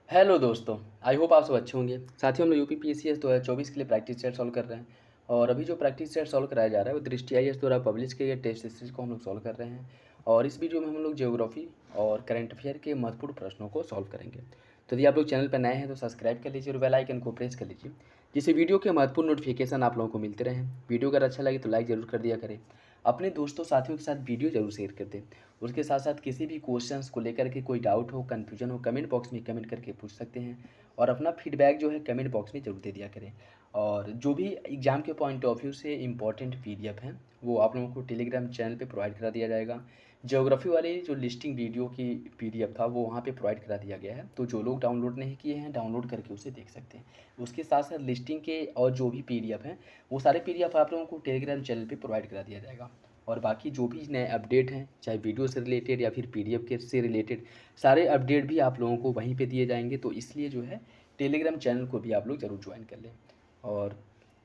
Hello दोस्तों, I hope आप सब अच्छे होंगे। साथियों, हम लोग यूपीपीएससी 2024 के लिए प्रैक्टिस सेट सॉल्व कर रहे हैं। और अभी जो प्रैक्टिस सेट सॉल्व कराया जा रहा है वो दृष्टि आईएएस द्वारा पब्लिश किए गए टेस्ट सीरीज को हम लोग सॉल्व कर रहे हैं। और इस वीडियो में हम लोग ज्योग्राफी और करंट अफेयर के महत्वपूर्ण प्रश्नों को सॉल्व करेंगे। तो यदि आप लोग चैनल पर नए हैं तो सब्सक्राइब कर लीजिए और बेल आइकन को प्रेस कर लीजिए, जिससे वीडियो के महत्वपूर्ण नोटिफिकेशन आप लोगों को मिलते रहें। वीडियो अगर अच्छा लगे तो लाइक ज़रूर कर दिया करें। अपने दोस्तों साथियों के साथ वीडियो जरूर शेयर कर दें। उसके साथ साथ किसी भी क्वेश्चंस को लेकर के कोई डाउट हो, कन्फ्यूजन हो, कमेंट बॉक्स में कमेंट करके पूछ सकते हैं। और अपना फीडबैक जो है कमेंट बॉक्स में ज़रूर दे दिया करें। और जो भी एग्ज़ाम के पॉइंट ऑफ व्यू से इंपॉर्टेंट पीडीएफ हैं वो आप लोगों को टेलीग्राम चैनल पे प्रोवाइड करा दिया जाएगा। ज्योग्राफी वाली जो लिस्टिंग वीडियो की पीडीएफ था वो वहाँ पे प्रोवाइड करा दिया गया है, तो जो लोग डाउनलोड नहीं किए हैं डाउनलोड करके उसे देख सकते हैं। उसके साथ साथ लिस्टिंग के और जो भी पीडीएफ हैं वो सारे पीडीएफ आप लोगों को टेलीग्राम चैनल पे प्रोवाइड करा दिया जाएगा। और बाकी जो भी नए अपडेट हैं, चाहे वीडियो से रिलेटेड या फिर पीडीएफ के से रिलेटेड, सारे अपडेट भी आप लोगों को वहीं पे दिए जाएंगे। तो इसलिए जो है टेलीग्राम चैनल को भी आप लोग ज़रूर ज्वाइन कर लें। और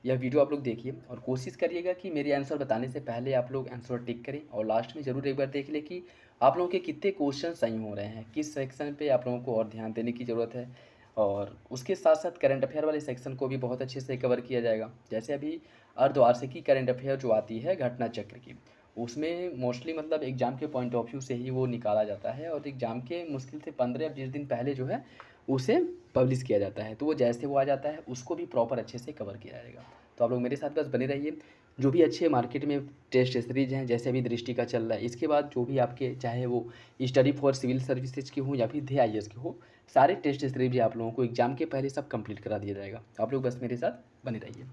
यह वीडियो आप लोग देखिए और कोशिश करिएगा कि मेरे आंसर बताने से पहले आप लोग आंसर टिक करें। और लास्ट में ज़रूर एक बार देख लें कि आप लोगों के कितने क्वेश्चन सही हो रहे हैं, किस सेक्शन पे आप लोगों को और ध्यान देने की ज़रूरत है। और उसके साथ साथ करंट अफेयर वाले सेक्शन को भी बहुत अच्छे से कवर किया जाएगा। जैसे अभी अर्धवार्षिकी करंट अफेयर जो आती है घटना चक्र की, उसमें मोस्टली मतलब एग्ज़ाम के पॉइंट ऑफ व्यू से ही वो निकाला जाता है। और एग्ज़ाम के मुश्किल से 15 या 20 दिन पहले जो है उसे पब्लिश किया जाता है। तो वो जैसे वो आ जाता है उसको भी प्रॉपर अच्छे से कवर किया जाएगा। तो आप लोग मेरे साथ बस बने रहिए। जो भी अच्छे मार्केट में टेस्ट सीरीज हैं, जैसे अभी दृष्टि का चल रहा है, इसके बाद जो भी आपके चाहे वो स्टडी फॉर सिविल सर्विसेज की हो या फिर ध्येय आईएएस की हो, सारे टेस्ट सीरीज भी आप लोगों को एग्जाम के पहले सब कंप्लीट करा दिया जाएगा। आप लोग बस मेरे साथ बने रहिए।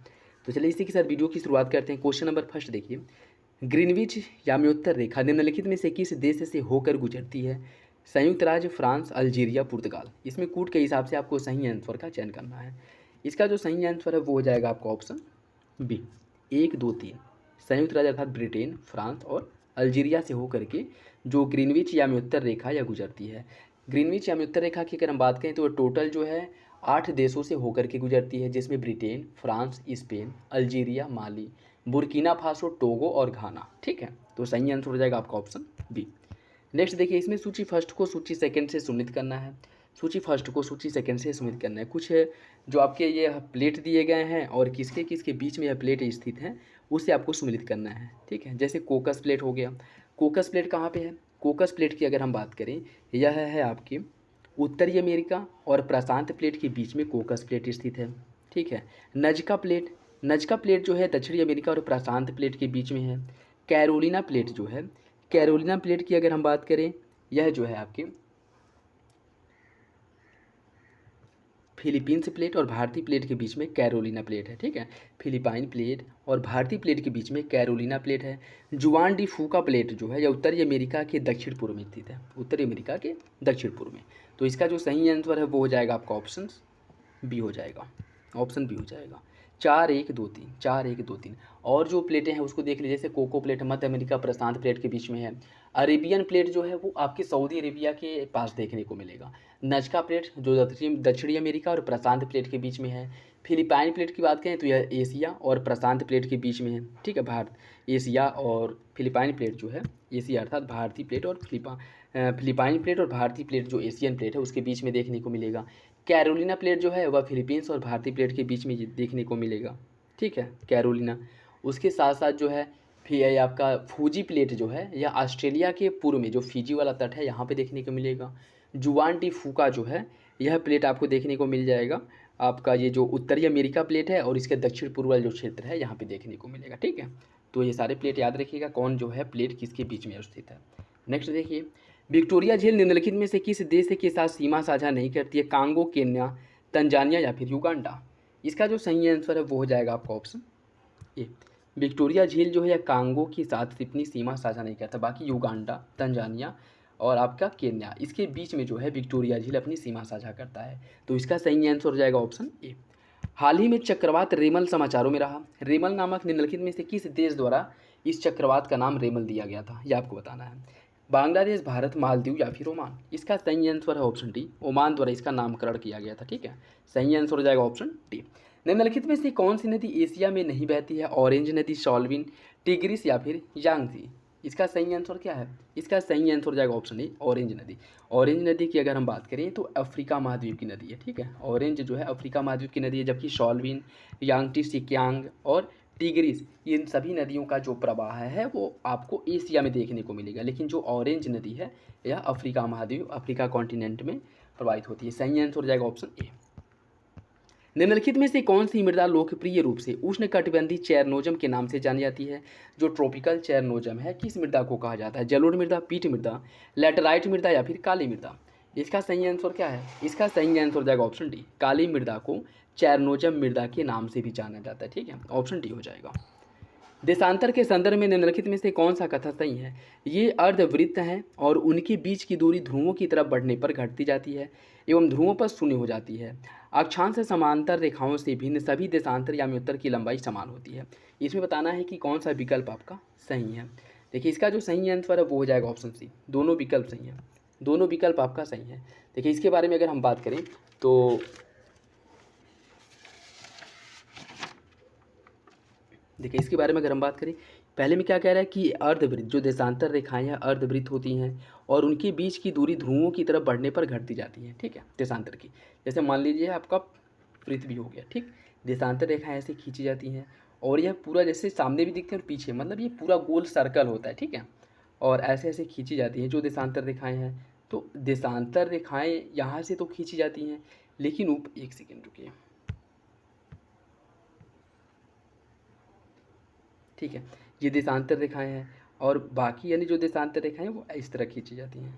तो चलिए इसी के साथ वीडियो की शुरुआत करते हैं। क्वेश्चन नंबर फर्स्ट देखिए, ग्रीनविच याम्योत्तर रेखा निम्नलिखित में से किस देश से होकर गुजरती है? संयुक्त राज्य, फ्रांस, अल्जीरिया, पुर्तगाल। इसमें कूट के हिसाब से आपको सही आंसर का चयन करना है। इसका जो सही आंसर है वो हो जाएगा आपका ऑप्शन बी, 1, 2, 3। संयुक्त राज्य अर्थात ब्रिटेन, फ्रांस और अल्जीरिया से होकर के जो ग्रीनविच याम्योत्तर रेखा यह गुजरती है। ग्रीनविच याम्योत्तर रेखा की अगर हम बात करें तो टोटल जो है 8 देशों से होकर के गुजरती है, जिसमें ब्रिटेन, फ्रांस, स्पेन, अल्जीरिया, माली, बुर्किना फासो, टोगो और घाना। ठीक है, तो सही आंसर हो जाएगा आपका ऑप्शन बी। नेक्स्ट देखिए, इसमें सूची फर्स्ट को सूची सेकंड से सुमित करना है। सूची फर्स्ट को सूची सेकंड से सुमित करना है। कुछ जो आपके ये प्लेट दिए गए हैं और किसके किसके बीच में यह प्लेट स्थित है उसे आपको सुमिलित करना है। ठीक है, जैसे कोकस प्लेट हो गया। कोकस प्लेट कहाँ पे है? कोकस प्लेट की अगर हम बात करें, यह है आपकी उत्तरी अमेरिका और प्रशांत प्लेट के बीच में कोकस प्लेट स्थित है। ठीक है, नजका प्लेट, नजका प्लेट जो है दक्षिणी अमेरिका और प्रशांत प्लेट के बीच में है। कैरोलिना प्लेट जो है, कैरोलिना प्लेट की अगर हम बात करें, यह जो है आपकी फिलीपींस प्लेट और भारतीय प्लेट के बीच में कैरोलिना प्लेट है। ठीक है, फिलिपाइन प्लेट और भारतीय प्लेट के बीच में कैरोलिना प्लेट है। जुआन डी फूका प्लेट जो है यह उत्तरी अमेरिका के दक्षिण पूर्व में स्थित है, उत्तरी अमेरिका के दक्षिण पूर्व में। तो इसका जो सही आंसर है वो हो जाएगा आपका ऑप्शन बी हो जाएगा, ऑप्शन बी हो जाएगा। 4, 1, 2, 3, 4, 1, 2, 3। और जो प्लेटें हैं उसको देख लीजिए, जैसे कोको प्लेट मध्य अमेरिका प्रशांत प्लेट के बीच में है। अरेबियन प्लेट जो है वो आपके सऊदी अरेबिया के पास देखने को मिलेगा। नजका प्लेट जो दक्षिणी अमेरिका और प्रशांत प्लेट के बीच में है। फिलिपाइन प्लेट की बात करें तो यह एशिया और प्रशांत प्लेट के बीच में है। ठीक है, भारत, एशिया और फिलिपाइन प्लेट जो है, एशिया अर्थात भारतीय प्लेट और फिलिपाइन प्लेट और भारतीय प्लेट जो एशियन प्लेट है उसके बीच में देखने को मिलेगा। कैरोलिना प्लेट जो है वह फिलीपींस और भारतीय प्लेट के बीच में देखने को मिलेगा। ठीक है, कैरोलिना। उसके साथ साथ जो है फिर आपका फूजी प्लेट जो है यह ऑस्ट्रेलिया के पूर्व में जो फिजी वाला तट है यहाँ पे देखने को मिलेगा। जुआन डी फूका जो है यह प्लेट आपको देखने को मिल जाएगा आपका ये जो उत्तरी अमेरिका प्लेट है और इसके दक्षिण पूर्व वाला जो क्षेत्र है यहाँ पे देखने को मिलेगा। ठीक है, तो ये सारे प्लेट याद रखिएगा कौन जो है प्लेट किसके बीच में स्थित है। नेक्स्ट देखिए, विक्टोरिया झील निम्नलिखित में से किस देश के साथ सीमा साझा नहीं करती है? कांगो, केन्या, तंजानिया या फिर युगांडा। इसका जो सही आंसर है वो हो जाएगा आपका ऑप्शन ए। विक्टोरिया झील जो है यह कांगो के साथ अपनी सीमा साझा नहीं करता, बाकी युगांडा, तंजानिया और आपका केन्या इसके बीच में जो है विक्टोरिया झील अपनी सीमा साझा करता है। तो इसका सही आंसर हो जाएगा ऑप्शन ए। हाल ही में चक्रवात रेमल समाचारों में रहा। रेमल नामक निम्नलिखित में से किस देश द्वारा इस चक्रवात का नाम रेमल दिया गया था, यह आपको बताना है। बांग्लादेश, भारत, मालदीव या फिर ओमान। इसका सही आंसर है ऑप्शन डी, ओमान द्वारा इसका नामकरण किया गया था। ठीक है, सही आंसर हो जाएगा ऑप्शन डी। निम्नलिखित में से कौन सी नदी एशिया में नहीं बहती है? ऑरेंज नदी, सॉल्विन, टिग्रिस या फिर यांगजी। इसका सही आंसर क्या है? इसका सही आंसर हो जाएगा ऑप्शन ए, ऑरेंज नदी। ऑरेंज नदी की अगर हम बात करें तो अफ्रीका महाद्वीप की नदी है, ठीक है। ऑरेंज जो है अफ्रीका महाद्वीप की नदी है, जबकि शॉल्विन, यांगटी, सिक्यांग और टिग्रिस, इन सभी नदियों का जो प्रवाह है वो आपको एशिया में देखने को मिलेगा, लेकिन जो ऑरेंज नदी है यह अफ्रीका महाद्वीप, अफ्रीका कॉन्टिनेंट में प्रवाहित होती है। सही आंसर हो जाएगा ऑप्शन ए। निम्नलिखित में से कौन सी मृदा लोकप्रिय रूप से उष्णकटिबंधीय चेरनोजम के नाम से जानी जाती है? जो ट्रॉपिकल चेरनोजम है, किस मृदा को कहा जाता है? जलोढ़ मृदा, पीट मृदा, लैटेराइट मृदा या फिर काली मृदा? इसका सही आंसर क्या है? इसका सही आंसर हो जाएगा ऑप्शन डी, काली मृदा को चेरनोजम मृदा के नाम से भी जाना जाता है, ठीक है। ऑप्शन डी हो जाएगा। देशांतर के संदर्भ में निम्नलिखित में से कौन सा कथन सही है? ये अर्धवृत्त हैं और उनके बीच की दूरी ध्रुवों की तरफ बढ़ने पर घटती जाती है एवं ध्रुवों पर शून्य हो जाती है। अक्षांश समांतर रेखाओं से भिन्न सभी देशांतर यानी उत्तर की लंबाई समान होती है। इसमें बताना है कि कौन सा विकल्प आपका सही है। देखिए इसका जो सही आंसर है वो हो जाएगा ऑप्शन सी, दोनों विकल्प सही है, दोनों विकल्प आपका सही है। देखिए इसके बारे में अगर हम बात करें तो देखिए इसके बारे में अगर हम बात करें, पहले में क्या कह रहा है कि अर्धवृत्त, जो देशांतर रेखाएं हैं अर्धवृत्त होती हैं और उनके बीच की दूरी ध्रुवों की तरफ बढ़ने पर घटती जाती है, ठीक है, देशांतर की। जैसे मान लीजिए आपका पृथ्वी हो गया, ठीक, देशांतर रेखाएं ऐसे खींची जाती हैं और यह पूरा जैसे सामने भी दिखते हैं और पीछे, मतलब ये पूरा गोल सर्कल होता है, ठीक है, और ऐसे ऐसे खींची जाती हैं जो देशांतर रेखाएँ हैं। तो देशांतर रेखाएँ यहाँ से तो खींची जाती हैं, लेकिन एक सेकेंड रुकिए, ठीक है, ये देशांतर रेखाएं हैं और बाकी यानी जो देशांतर रेखाएं हैं वो इस तरह खींची जाती हैं।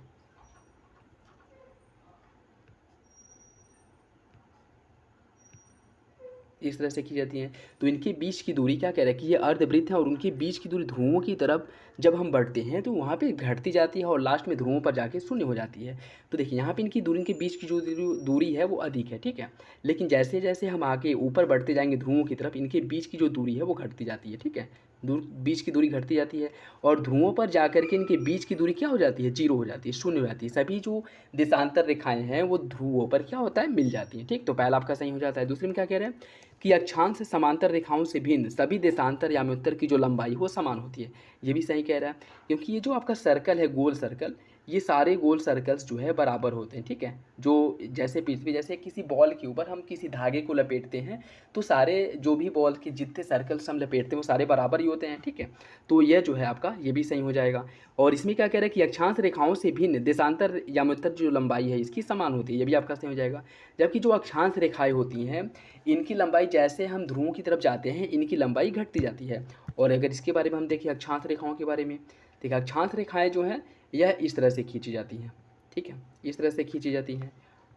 इस तरह से की जाती हैं। तो इनके बीच की दूरी क्या कह रहा है कि ये अर्धवृत्त है और उनके बीच की दूरी ध्रुवों की तरफ जब हम बढ़ते हैं तो वहाँ पे घटती जाती है और लास्ट में ध्रुवों पर जाके शून्य हो जाती है। तो देखिए यहाँ पे इनकी दूरी, इनके बीच की जो दूरी है वो अधिक है, ठीक है, लेकिन जैसे जैसे हम आगे ऊपर बढ़ते जाएंगे ध्रुवों की तरफ, इनके बीच की जो दूरी है वो घटती जाती है, ठीक है, बीच की दूरी घटती जाती है और ध्रुवों पर जाकर के इनके बीच की दूरी क्या हो जाती है? जीरो हो जाती है, शून्य हो जाती है। सभी जो देशांतर रेखाएं हैं वो ध्रुवों पर क्या होता है? मिल जाती हैं, ठीक। तो पहला आपका सही हो जाता है। दूसरे में क्या कह रहे हैं कि अक्षांश समांतर रेखाओं से भिन्न सभी देशांतर यानी उत्तर की जो लंबाई वो समान होती है। ये भी सही कह रहा है, क्योंकि ये जो आपका सर्कल है, गोल सर्कल, ये सारे गोल सर्कल्स जो है बराबर होते हैं, ठीक है। जो जैसे पृथ्वी, जैसे किसी बॉल के ऊपर हम किसी धागे को लपेटते हैं तो सारे जो भी बॉल के जितने सर्कल्स हम लपेटते हैं वो सारे बराबर ही होते हैं, ठीक है। तो यह जो है आपका ये भी सही हो जाएगा। और इसमें क्या कह रहा है कि अक्षांश रेखाओं से भिन्न देशांतर यानी उत्तर जो लंबाई है इसकी समान होती है, ये भी आपका सही हो जाएगा। जबकि जो अक्षांश रेखाएं होती हैं इनकी लंबाई जैसे हम ध्रुवों की तरफ जाते हैं इनकी लंबाई घटती जाती है। और अगर इसके बारे में हम देखें अक्षांश रेखाओं के बारे में, देखिए अक्षांश रेखाएं जो हैं यह इस तरह से खींची जाती हैं, ठीक है, इस तरह से खींची जाती हैं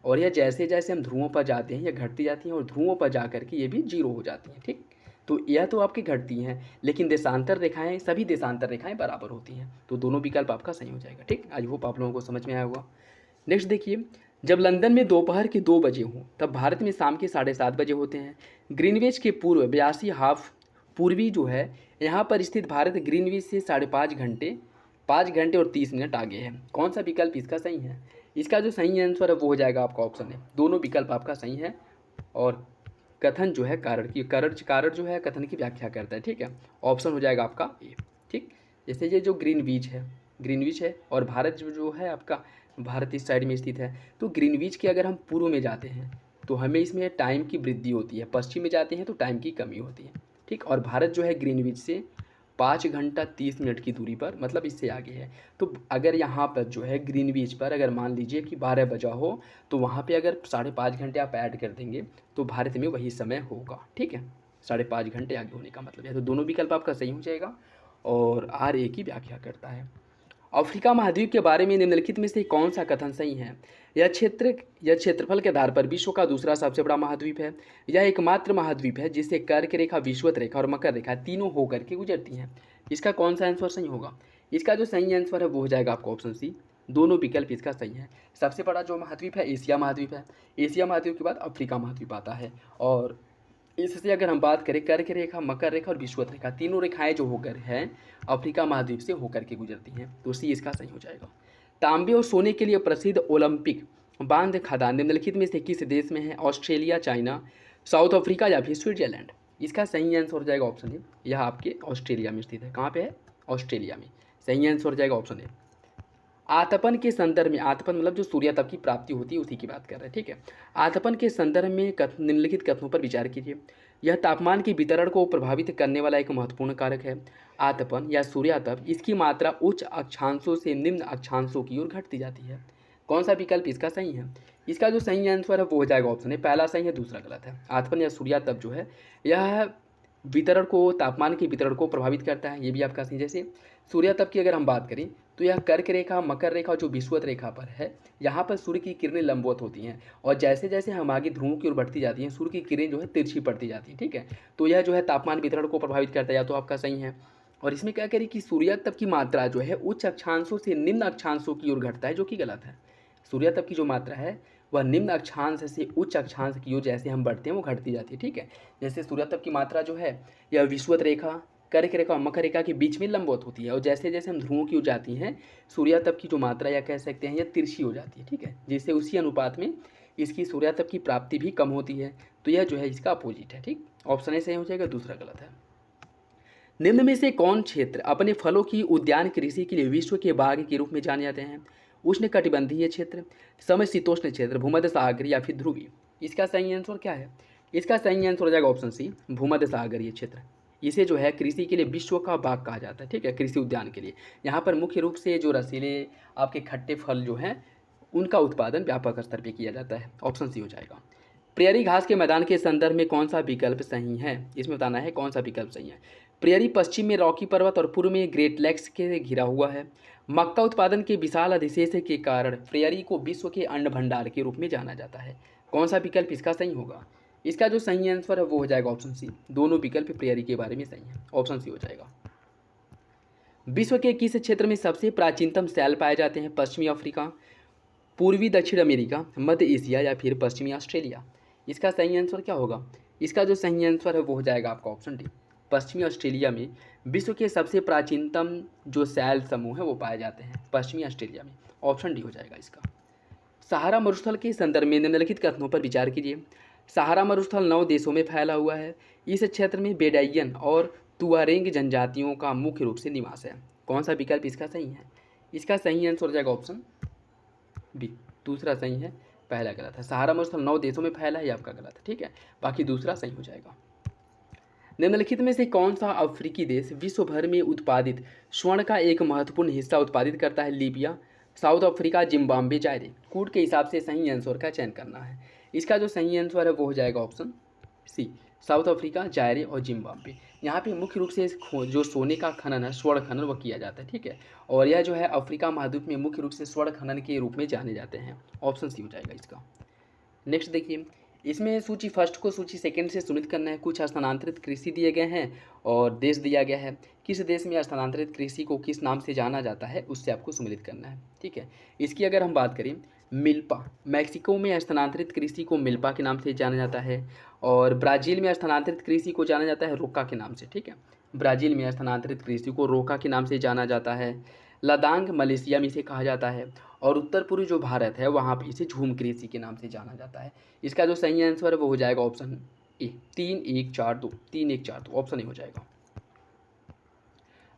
और यह जैसे जैसे हम ध्रुवों पर जाते हैं यह घटती जाती हैं और ध्रुवों पर जा कर के ये भी जीरो हो जाती हैं, ठीक। तो यह तो आपकी घटती हैं, लेकिन देशांतर रेखाएं, सभी देशांतर रेखाएं बराबर होती हैं। तो दोनों विकल्प आपका सही हो जाएगा, ठीक। आई होप आप लोगों को समझ में आया होगा। नेक्स्ट देखिए, जब लंदन में दोपहर के 2 बजे हों तब भारत में शाम के 7:30 बजे होते हैं। ग्रीनविच के पूर्व 82 हाफ पूर्वी जो है यहाँ पर स्थित भारत ग्रीनविच से 5 घंटे और 30 मिनट आगे है। कौन सा विकल्प इसका सही है? इसका जो सही आंसर है वो हो जाएगा आपका ऑप्शन है, दोनों विकल्प आपका सही है। और कथन जो है कारण जो है कथन की व्याख्या करता है, ठीक है। ऑप्शन हो जाएगा आपका ए, ठीक। जैसे ये जो ग्रीनविच है और भारत जो है आपका, भारत इस साइड में स्थित है, तो ग्रीनविच के अगर हम पूर्व में जाते हैं तो हमें इसमें टाइम की वृद्धि होती है, पश्चिम में जाते हैं तो टाइम की कमी होती है, ठीक। और भारत जो है ग्रीनविच से 5 घंटा 30 मिनट की दूरी पर, मतलब इससे आगे है। तो अगर यहाँ पर जो है ग्रीनविच पर अगर मान लीजिए कि 12 बजा हो तो वहाँ पे अगर 5.5 घंटे आप ऐड कर देंगे तो भारत में वही समय होगा, ठीक है, 5.5 घंटे आगे होने का मतलब है। तो दोनों विकल्प आपका सही हो जाएगा और आर ए की व्याख्या करता है। अफ्रीका महाद्वीप के बारे में निम्नलिखित में से कौन सा कथन सही है? यह क्षेत्रफल के आधार पर विश्व का दूसरा सबसे बड़ा महाद्वीप है। यह एकमात्र महाद्वीप है जिससे कर्क रेखा, विषुवत रेखा और मकर रेखा तीनों होकर के गुजरती हैं। इसका कौन सा आंसर सही होगा? इसका जो सही आंसर है वो हो जाएगा आपका ऑप्शन सी, दोनों विकल्प इसका सही है। सबसे बड़ा जो महाद्वीप है एशिया महाद्वीप है, एशिया महाद्वीप के बाद अफ्रीका महाद्वीप आता है। और इससे अगर हम बात करें कर्क रेखा, मकर रेखा और विषुवत रेखा तीनों रेखाएं जो होकर हैं अफ्रीका महाद्वीप से होकर के गुजरती हैं, तो सी इसका सही हो जाएगा। तांबे और सोने के लिए प्रसिद्ध ओलंपिक बांध खदान निम्नलिखित में से किस देश में है? ऑस्ट्रेलिया, चाइना, साउथ अफ्रीका या फिर स्विट्जरलैंड? इसका सही आंसर हो जाएगा ऑप्शन है, यह आपके ऑस्ट्रेलिया में स्थित है। कहाँ पे है? ऑस्ट्रेलिया में। सही आंसर हो जाएगा ऑप्शन ए। आतपन के संदर्भ में, आतपन मतलब जो सूर्यातप की प्राप्ति होती है उसी की बात कर रहे हैं, ठीक है। आतपन के संदर्भ में निम्नलिखित कथनों पर विचार कीजिए। यह तापमान के वितरण को प्रभावित करने वाला एक महत्वपूर्ण कारक है। आतपन या सूर्यातप, इसकी मात्रा उच्च अक्षांशों से निम्न अक्षांशों की ओर घटती जाती है। कौन सा विकल्प इसका सही है? इसका जो सही आंसर है वो हो जाएगा ऑप्शन है, पहला सही है, दूसरा गलत है। आतपन या सूर्यातप जो है यह वितरण को, तापमान के वितरण को प्रभावित करता है, ये भी आपका सही। जैसे सूर्यातप की अगर हम बात करें तो यह कर्क रेखा, मकर रेखा जो विषुवत रेखा पर है, यहाँ पर सूर्य की किरणें लंबवत होती हैं और जैसे जैसे हम आगे ध्रुवों की ओर बढ़ती जाती हैं सूर्य की किरणें जो है तिरछी पड़ती जाती हैं, ठीक है। तो यह जो है तापमान वितरण को प्रभावित करता है, या तो आपका सही है। और इसमें क्या करें कि सूर्यातप की मात्रा जो है उच्च अक्षांशों से निम्न अक्षांशों की ओर घटता है, जो कि गलत है। सूर्यातप की जो मात्रा है वह निम्न अक्षांश से उच्च अक्षांश की ओर जैसे हम बढ़ते हैं वो घटती जाती है, ठीक है। जैसे सूर्यातप की मात्रा जो है यह विषुवत रेखा, कर्क रेखा और मकर रेखा के बीच में लंबवत होती है और जैसे जैसे हम ध्रुवों की ओर जाती हैं सूर्यातप की जो मात्रा या कह सकते हैं यह तिरछी हो जाती है, ठीक है। जिससे उसी अनुपात में इसकी सूर्यातप की प्राप्ति भी कम होती है। तो यह जो है इसका अपोजिट है, ठीक। ऑप्शन ए सही हो जाएगा, दूसरा गलत है। निम्न में से कौन क्षेत्र अपने फलों की उद्यान कृषि के लिए विश्व के बाग के रूप में जाने जाते हैं? उष्णकटिबंधीय क्षेत्र, समशीतोष्ण क्षेत्र, भूमध्य सागरीय या फिर ध्रुवीय? इसका सही आंसर क्या है? इसका सही आंसर हो जाएगा ऑप्शन सी, भूमध्य सागरीय क्षेत्र। इसे जो है कृषि के लिए विश्व का बाग कहा जाता है, ठीक है, कृषि उद्यान के लिए। यहाँ पर मुख्य रूप से जो रसीले आपके खट्टे फल जो हैं उनका उत्पादन व्यापक स्तर पर किया जाता है। ऑप्शन सी हो जाएगा। प्रेयरी घास के मैदान के संदर्भ में कौन सा विकल्प सही है? इसमें बताना है कौन सा विकल्प सही है। प्रेयरी पश्चिम में रॉकी पर्वत और पूर्व में ग्रेट लेक्स के घिरा हुआ है। मक्का उत्पादन के विशाल अधिशेष के कारण प्रेयरी को विश्व के अन्न भंडार के रूप में जाना जाता है। कौन सा विकल्प इसका सही होगा? इसका जो सही आंसर है वो हो जाएगा ऑप्शन सी, दोनों विकल्प प्रेयरी के बारे में सही है। ऑप्शन सी हो जाएगा। विश्व के किस क्षेत्र में सबसे प्राचीनतम शैल पाए जाते हैं? पश्चिमी अफ्रीका, पूर्वी दक्षिण अमेरिका, मध्य एशिया या फिर पश्चिमी ऑस्ट्रेलिया? इसका सही आंसर क्या होगा? इसका जो सही आंसर है वो हो जाएगा आपका ऑप्शन डी, पश्चिमी ऑस्ट्रेलिया में विश्व के सबसे प्राचीनतम जो शैल समूह है वो पाए जाते हैं पश्चिमी ऑस्ट्रेलिया में। ऑप्शन डी हो जाएगा इसका। सहारा मरुस्थल के संदर्भ में निम्नलिखित कथनों पर विचार कीजिए। सहारा मरुस्थल 9 देशों में फैला हुआ है। इस क्षेत्र में बेडुइन और तुआरेंग जनजातियों का मुख्य रूप से निवास है। कौन सा विकल्प इसका सही है? इसका सही आंसर हो जाएगा ऑप्शन बी, दूसरा सही है, पहला गलत है। सहारा मरुस्थल 9 देशों में फैला है, ये आपका गलत है, ठीक है। बाकी दूसरा सही हो जाएगा। निम्नलिखित में से कौन सा अफ्रीकी देश विश्व भर में उत्पादित स्वर्ण का एक महत्वपूर्ण हिस्सा उत्पादित करता है? Libya, south Africa, Zimbabwe, जायरे? कूट के हिसाब से सही आंसर का चयन करना है। इसका जो सही आंसर है वो हो जाएगा option C, South Africa, Zaire और जिम्बाब्वे। यहाँ पे मुख्य रूप से जो सोने का खनन है, स्वर्ण खनन, वो किया जाता है, ठीक है। और यह जो है अफ्रीका महाद्वीप में मुख्य रूप से स्वर्ण खनन के रूप में जाने जाते हैं। ऑप्शन सी हो जाएगा इसका। नेक्स्ट देखिए, इसमें सूची फर्स्ट को सूची सेकंड से सुनित करना है। कुछ स्थानांतरित कृषि दिए गए हैं और देश दिया गया है। किस देश में स्थानांतरित कृषि को किस नाम से जाना जाता है उससे आपको सम्मिलित करना है, ठीक है। इसकी अगर हम बात करें, मिल्पा, मैक्सिको में स्थानांतरित कृषि को मिल्पा के नाम से जाना जाता है और ब्राज़ील में स्थानांतरित कृषि को जाना जाता है रोका के नाम से, ठीक है। ब्राज़ील में स्थानांतरित कृषि को रोका के नाम से जाना जाता है। लद्दाख मलेशिया में इसे कहा जाता है और उत्तर पूर्वी जो भारत है वहाँ पर इसे झूम कृषि के नाम से जाना जाता है। इसका जो सही आंसर है वो हो जाएगा ऑप्शन ए, 3-1-4-2, 3-1-4-2, ऑप्शन ए हो जाएगा।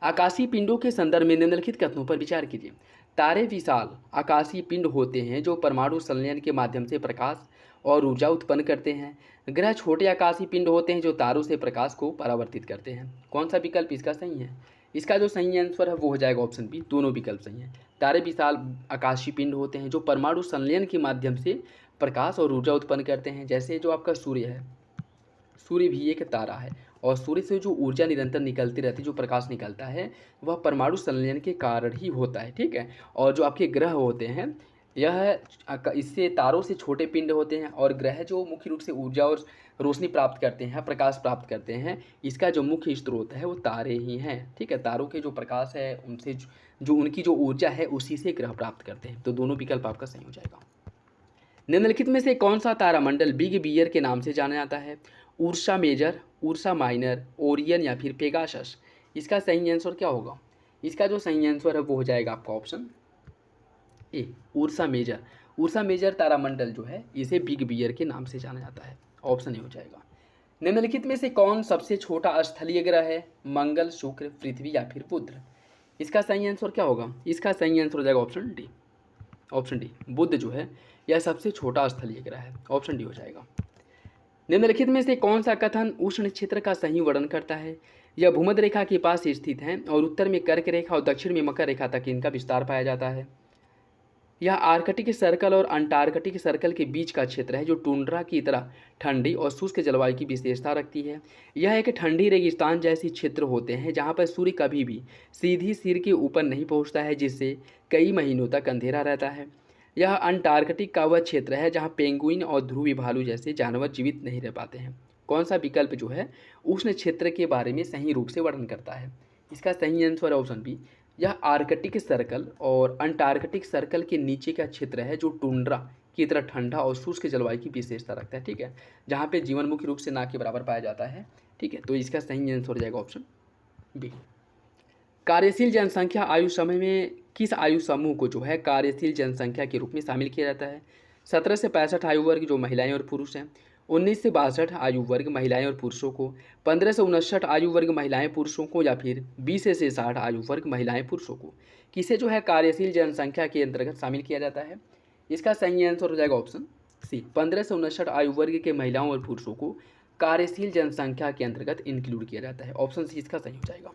आकाशीय पिंडों के संदर्भ में निम्नलिखित कथनों पर विचार कीजिए। तारे विशाल आकाशीय पिंड होते हैं जो परमाणु संलयन के माध्यम से प्रकाश और ऊर्जा उत्पन्न करते हैं। ग्रह छोटे आकाशीय पिंड होते हैं जो तारों से प्रकाश को परावर्तित करते हैं। कौन सा विकल्प इसका सही है? इसका जो सही आंसर है वो हो जाएगा ऑप्शन बी, दोनों विकल्प सही हैं। तारे विशाल आकाशीय पिंड होते हैं जो परमाणु संलयन के माध्यम से प्रकाश और ऊर्जा उत्पन्न करते हैं। जैसे जो आपका सूर्य है, सूर्य भी एक तारा है और सूर्य से जो ऊर्जा निरंतर निकलती रहती है, जो प्रकाश निकलता है, वह परमाणु संलयन के कारण ही होता है, ठीक है। और जो आपके ग्रह होते हैं यह इससे तारों से छोटे पिंड होते हैं और ग्रह जो मुख्य रूप से ऊर्जा और रोशनी प्राप्त करते हैं, प्रकाश प्राप्त करते हैं, इसका जो मुख्य स्रोत है वो तारे ही हैं, ठीक है। तारों के जो प्रकाश है उनसे जो उनकी जो ऊर्जा है उसी से ग्रह प्राप्त करते हैं। तो दोनों विकल्प आपका सही हो जाएगा। निम्नलिखित में से कौन सा तारामंडल बिग बियर के नाम से जाना जाता है? Ursa Major, Ursa Minor, Orion या फिर पेगासस? इसका सही आंसर क्या होगा? इसका जो सही आंसर है वो हो जाएगा आपका option A, Ursa Major. Ursa Major तारामंडल जो है इसे बिग बियर के नाम से जाना जाता है। ऑप्शन ए हो जाएगा। निम्नलिखित में से कौन सबसे छोटा स्थलीय ग्रह है? मंगल, शुक्र, पृथ्वी या फिर बुध? इसका सही आंसर क्या होगा? इसका सही आंसर हो जाएगा ऑप्शन डी। ऑप्शन डी, बुध जो है यह सबसे छोटा स्थलीय ग्रह है। ऑप्शन डी हो जाएगा। निम्नलिखित में से कौन सा कथन उष्ण क्षेत्र का सही वर्णन करता है? यह भूमध्य रेखा के पास स्थित है और उत्तर में कर्क रेखा और दक्षिण में मकर रेखा तक इनका विस्तार पाया जाता है। यह आर्कटिक सर्कल और अंटार्कटिक सर्कल के बीच का क्षेत्र है जो टुंड्रा की तरह ठंडी और शुष्क जलवायु की विशेषता रखती है। यह एक ठंडी रेगिस्तान जैसी क्षेत्र होते हैं जहाँ पर सूर्य कभी भी सीधी सिर के ऊपर नहीं पहुँचता है, जिससे कई महीनों तक अंधेरा रहता है। यह अंटार्कटिक का वह क्षेत्र है जहाँ पेंगुइन और ध्रुवी भालू जैसे जानवर जीवित नहीं रह पाते हैं। कौन सा विकल्प जो है उष्ण क्षेत्र के बारे में सही रूप से वर्णन करता है? इसका सही आंसर है ऑप्शन बी। यह आर्कटिक सर्कल और अंटार्कटिक सर्कल के नीचे का क्षेत्र है जो टुंड्रा की तरह ठंडा और शुष्क जलवायु की विशेषता रखता है। ठीक है, जहाँ पे जीवन मुख्य रूप से ना के बराबर पाया जाता है। ठीक है, तो इसका सही आंसर हो जाएगा ऑप्शन बी। कार्यशील जनसंख्या आयु समय में किस आयु समूह को जो है कार्यशील जनसंख्या के रूप में शामिल किया जाता है? 17 से 65 आयु वर्ग जो महिलाएं और पुरुष हैं, 19 से 62 आयु वर्ग महिलाएं और पुरुषों को, 15 से 59 आयु वर्ग महिलाएं पुरुषों को, या फिर 20 से 60 आयु वर्ग महिलाएं पुरुषों को, किसे जो है कार्यशील जनसंख्या के अंतर्गत शामिल किया जाता है? इसका सही आंसर हो जाएगा ऑप्शन सी। 15 से 59 आयु वर्ग के महिलाओं और पुरुषों को कार्यशील जनसंख्या के अंतर्गत इंक्लूड किया जाता है। ऑप्शन सी इसका सही हो जाएगा।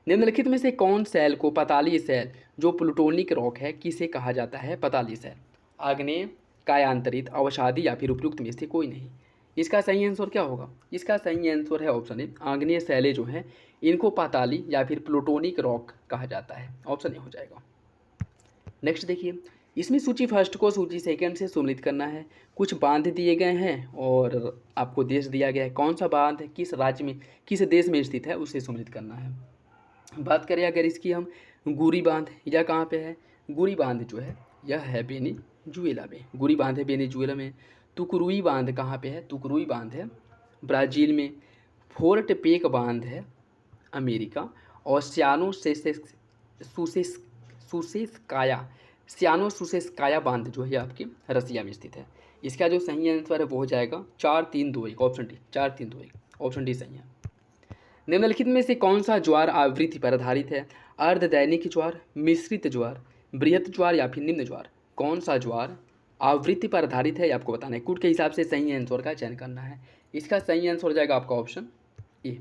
निम्नलिखित में से कौन सेल को पताली सेल जो प्लूटोनिक रॉक है किसे कहा जाता है? पताली सेल, आग्नेय, कायांतरित, अवसादी या फिर उपयुक्त में से कोई नहीं। इसका सही आंसर क्या होगा? इसका सही आंसर है ऑप्शन ए। आग्नेय सेलें जो हैं इनको पाताली या फिर प्लूटोनिक रॉक कहा जाता है। ऑप्शन ए हो जाएगा। नेक्स्ट देखिए, इसमें सूची फर्स्ट को सूची सेकंड से सम्मिलित करना है। कुछ बांध दिए गए हैं और आपको देश दिया गया है। कौन सा बांध किस राज्य में किस देश में स्थित है उसे सम्मिलित करना है। बात करें अगर इसकी हम, गुरी बांध यह कहाँ पे है? गुरी बांध जो है यह है वेनेजुएला में। गुरी बांध है वेनेजुएला में। तुकरुई बांध कहाँ पे है? तुकरुई बांध है ब्राज़ील में। फोर्ट पेक बांध है अमेरिका। और सियानो सुसेस्काया बांध जो है आपके रसिया में स्थित है। इसका जो सही आंसर है वो हो जाएगा 4-3-2-1 ऑप्शन डी। 4-3-2-1 ऑप्शन डी सही है। निम्नलिखित में से कौन सा ज्वार आवृत्ति पर आधारित है? अर्धदैनिक ज्वार, मिश्रित ज्वार, बृहत ज्वार या फिर निम्न ज्वार? कौन सा ज्वार आवृत्ति पर आधारित है ये आपको बताना है। कूट के हिसाब से सही आंसर का चयन करना है। इसका सही आंसर हो जाएगा आपका ऑप्शन ए,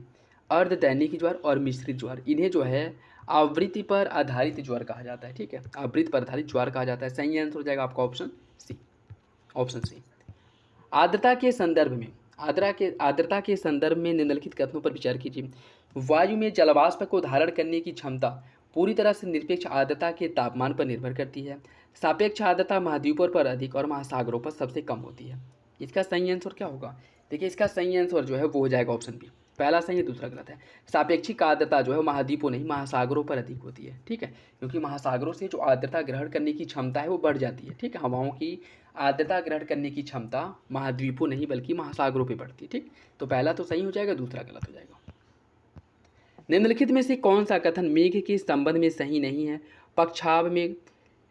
अर्धदैनिक ज्वार और मिश्रित ज्वार। इन्हें जो है आवृत्ति पर आधारित ज्वार कहा जाता है। ठीक है, आवृत्ति पर आधारित ज्वार कहा जाता है। सही आंसर हो जाएगा आपका ऑप्शन सी। ऑप्शन सी। आर्द्रता के संदर्भ में आर्द्रता के संदर्भ में निम्नलिखित कथनों पर विचार कीजिए। वायु में जलवाष्प को धारण करने की क्षमता पूरी तरह से निरपेक्ष आर्द्रता के तापमान पर निर्भर करती है। सापेक्ष आर्द्रता महाद्वीपों पर अधिक और महासागरों पर सबसे कम होती है। इसका सही आंसर क्या होगा? देखिए, इसका सही आंसर जो है वो हो जाएगा ऑप्शन बी। पहला सही है, दूसरा गलत है। सापेक्षिक आर्द्रता जो है महाद्वीपों नहीं महासागरों पर अधिक होती है। ठीक है, क्योंकि महासागरों से जो आर्द्रता ग्रहण करने की क्षमता है वो बढ़ जाती है। ठीक है, हवाओं की आर्द्रता ग्रहण करने की क्षमता महाद्वीपों नहीं बल्कि महासागरों पे बढ़ती है। ठीक, तो पहला तो सही हो जाएगा, दूसरा गलत हो जाएगा। निम्नलिखित में से कौन सा कथन मेघ के संबंध में सही नहीं है? पक्षाव मेघ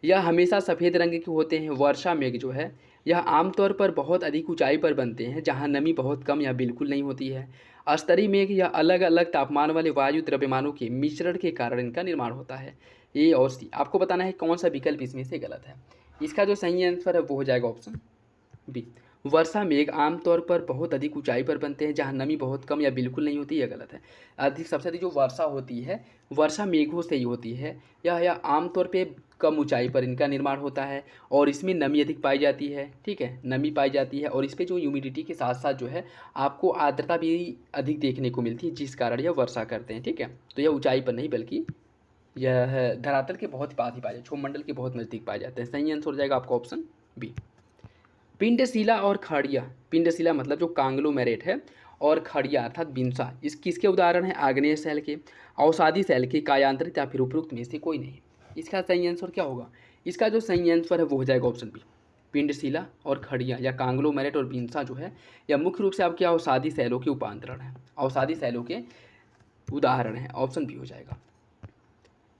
यह हमेशा सफ़ेद रंग के होते हैं। वर्षा मेघ जो है यह आमतौर पर बहुत अधिक ऊंचाई पर बनते हैं जहां नमी बहुत कम या बिल्कुल नहीं होती है। स्तरीय मेघ यह अलग अलग तापमान वाले वायु द्रव्यमानों के मिश्रण के कारण इनका निर्माण होता है। ए और सी आपको बताना है कौन सा विकल्प इसमें से गलत है। इसका जो सही आंसर है वो हो जाएगा ऑप्शन बी। वर्षा मेघ आमतौर पर बहुत अधिक ऊंचाई पर बनते हैं जहां नमी बहुत कम या बिल्कुल नहीं होती, यह गलत है। सबसे अधिक जो वर्षा होती है वर्षा मेघों से ही होती है। यह आमतौर पे कम ऊंचाई पर इनका निर्माण होता है और इसमें नमी अधिक पाई जाती है। ठीक है, नमी पाई जाती है और इस पर जो ह्यूमिडिटी के साथ साथ जो है आपको आर्द्रता भी अधिक देखने को मिलती है, जिस कारण यह वर्षा करते हैं। ठीक है, तो यह ऊंचाई पर नहीं बल्कि यह धरातल के बहुत पास ही पाए जाते हैं, क्षोभमंडल के बहुत नज़दीक पाए जाते हैं। सही आंसर हो जाएगा आपका ऑप्शन बी। पिंडशिला और खड़िया, पिंडशिला मतलब जो कांग्लोमेरेट है और खड़िया अर्थात बिंसा, इस किसके उदाहरण है? आग्नेय सेल के, अवसादी सेल के, कायांतरित या फिर उपरोक्त में से कोई नहीं। इसका सही आंसर क्या होगा? इसका जो सही आंसर है वो हो जाएगा ऑप्शन बी। पिंडशिला और खड़िया या कांग्लोमेरेट और बिंसा जो है यह मुख्य रूप से आपके अवसादी सेलों के उपांतरण है, अवसादी सेलों के उदाहरण है। ऑप्शन बी हो जाएगा।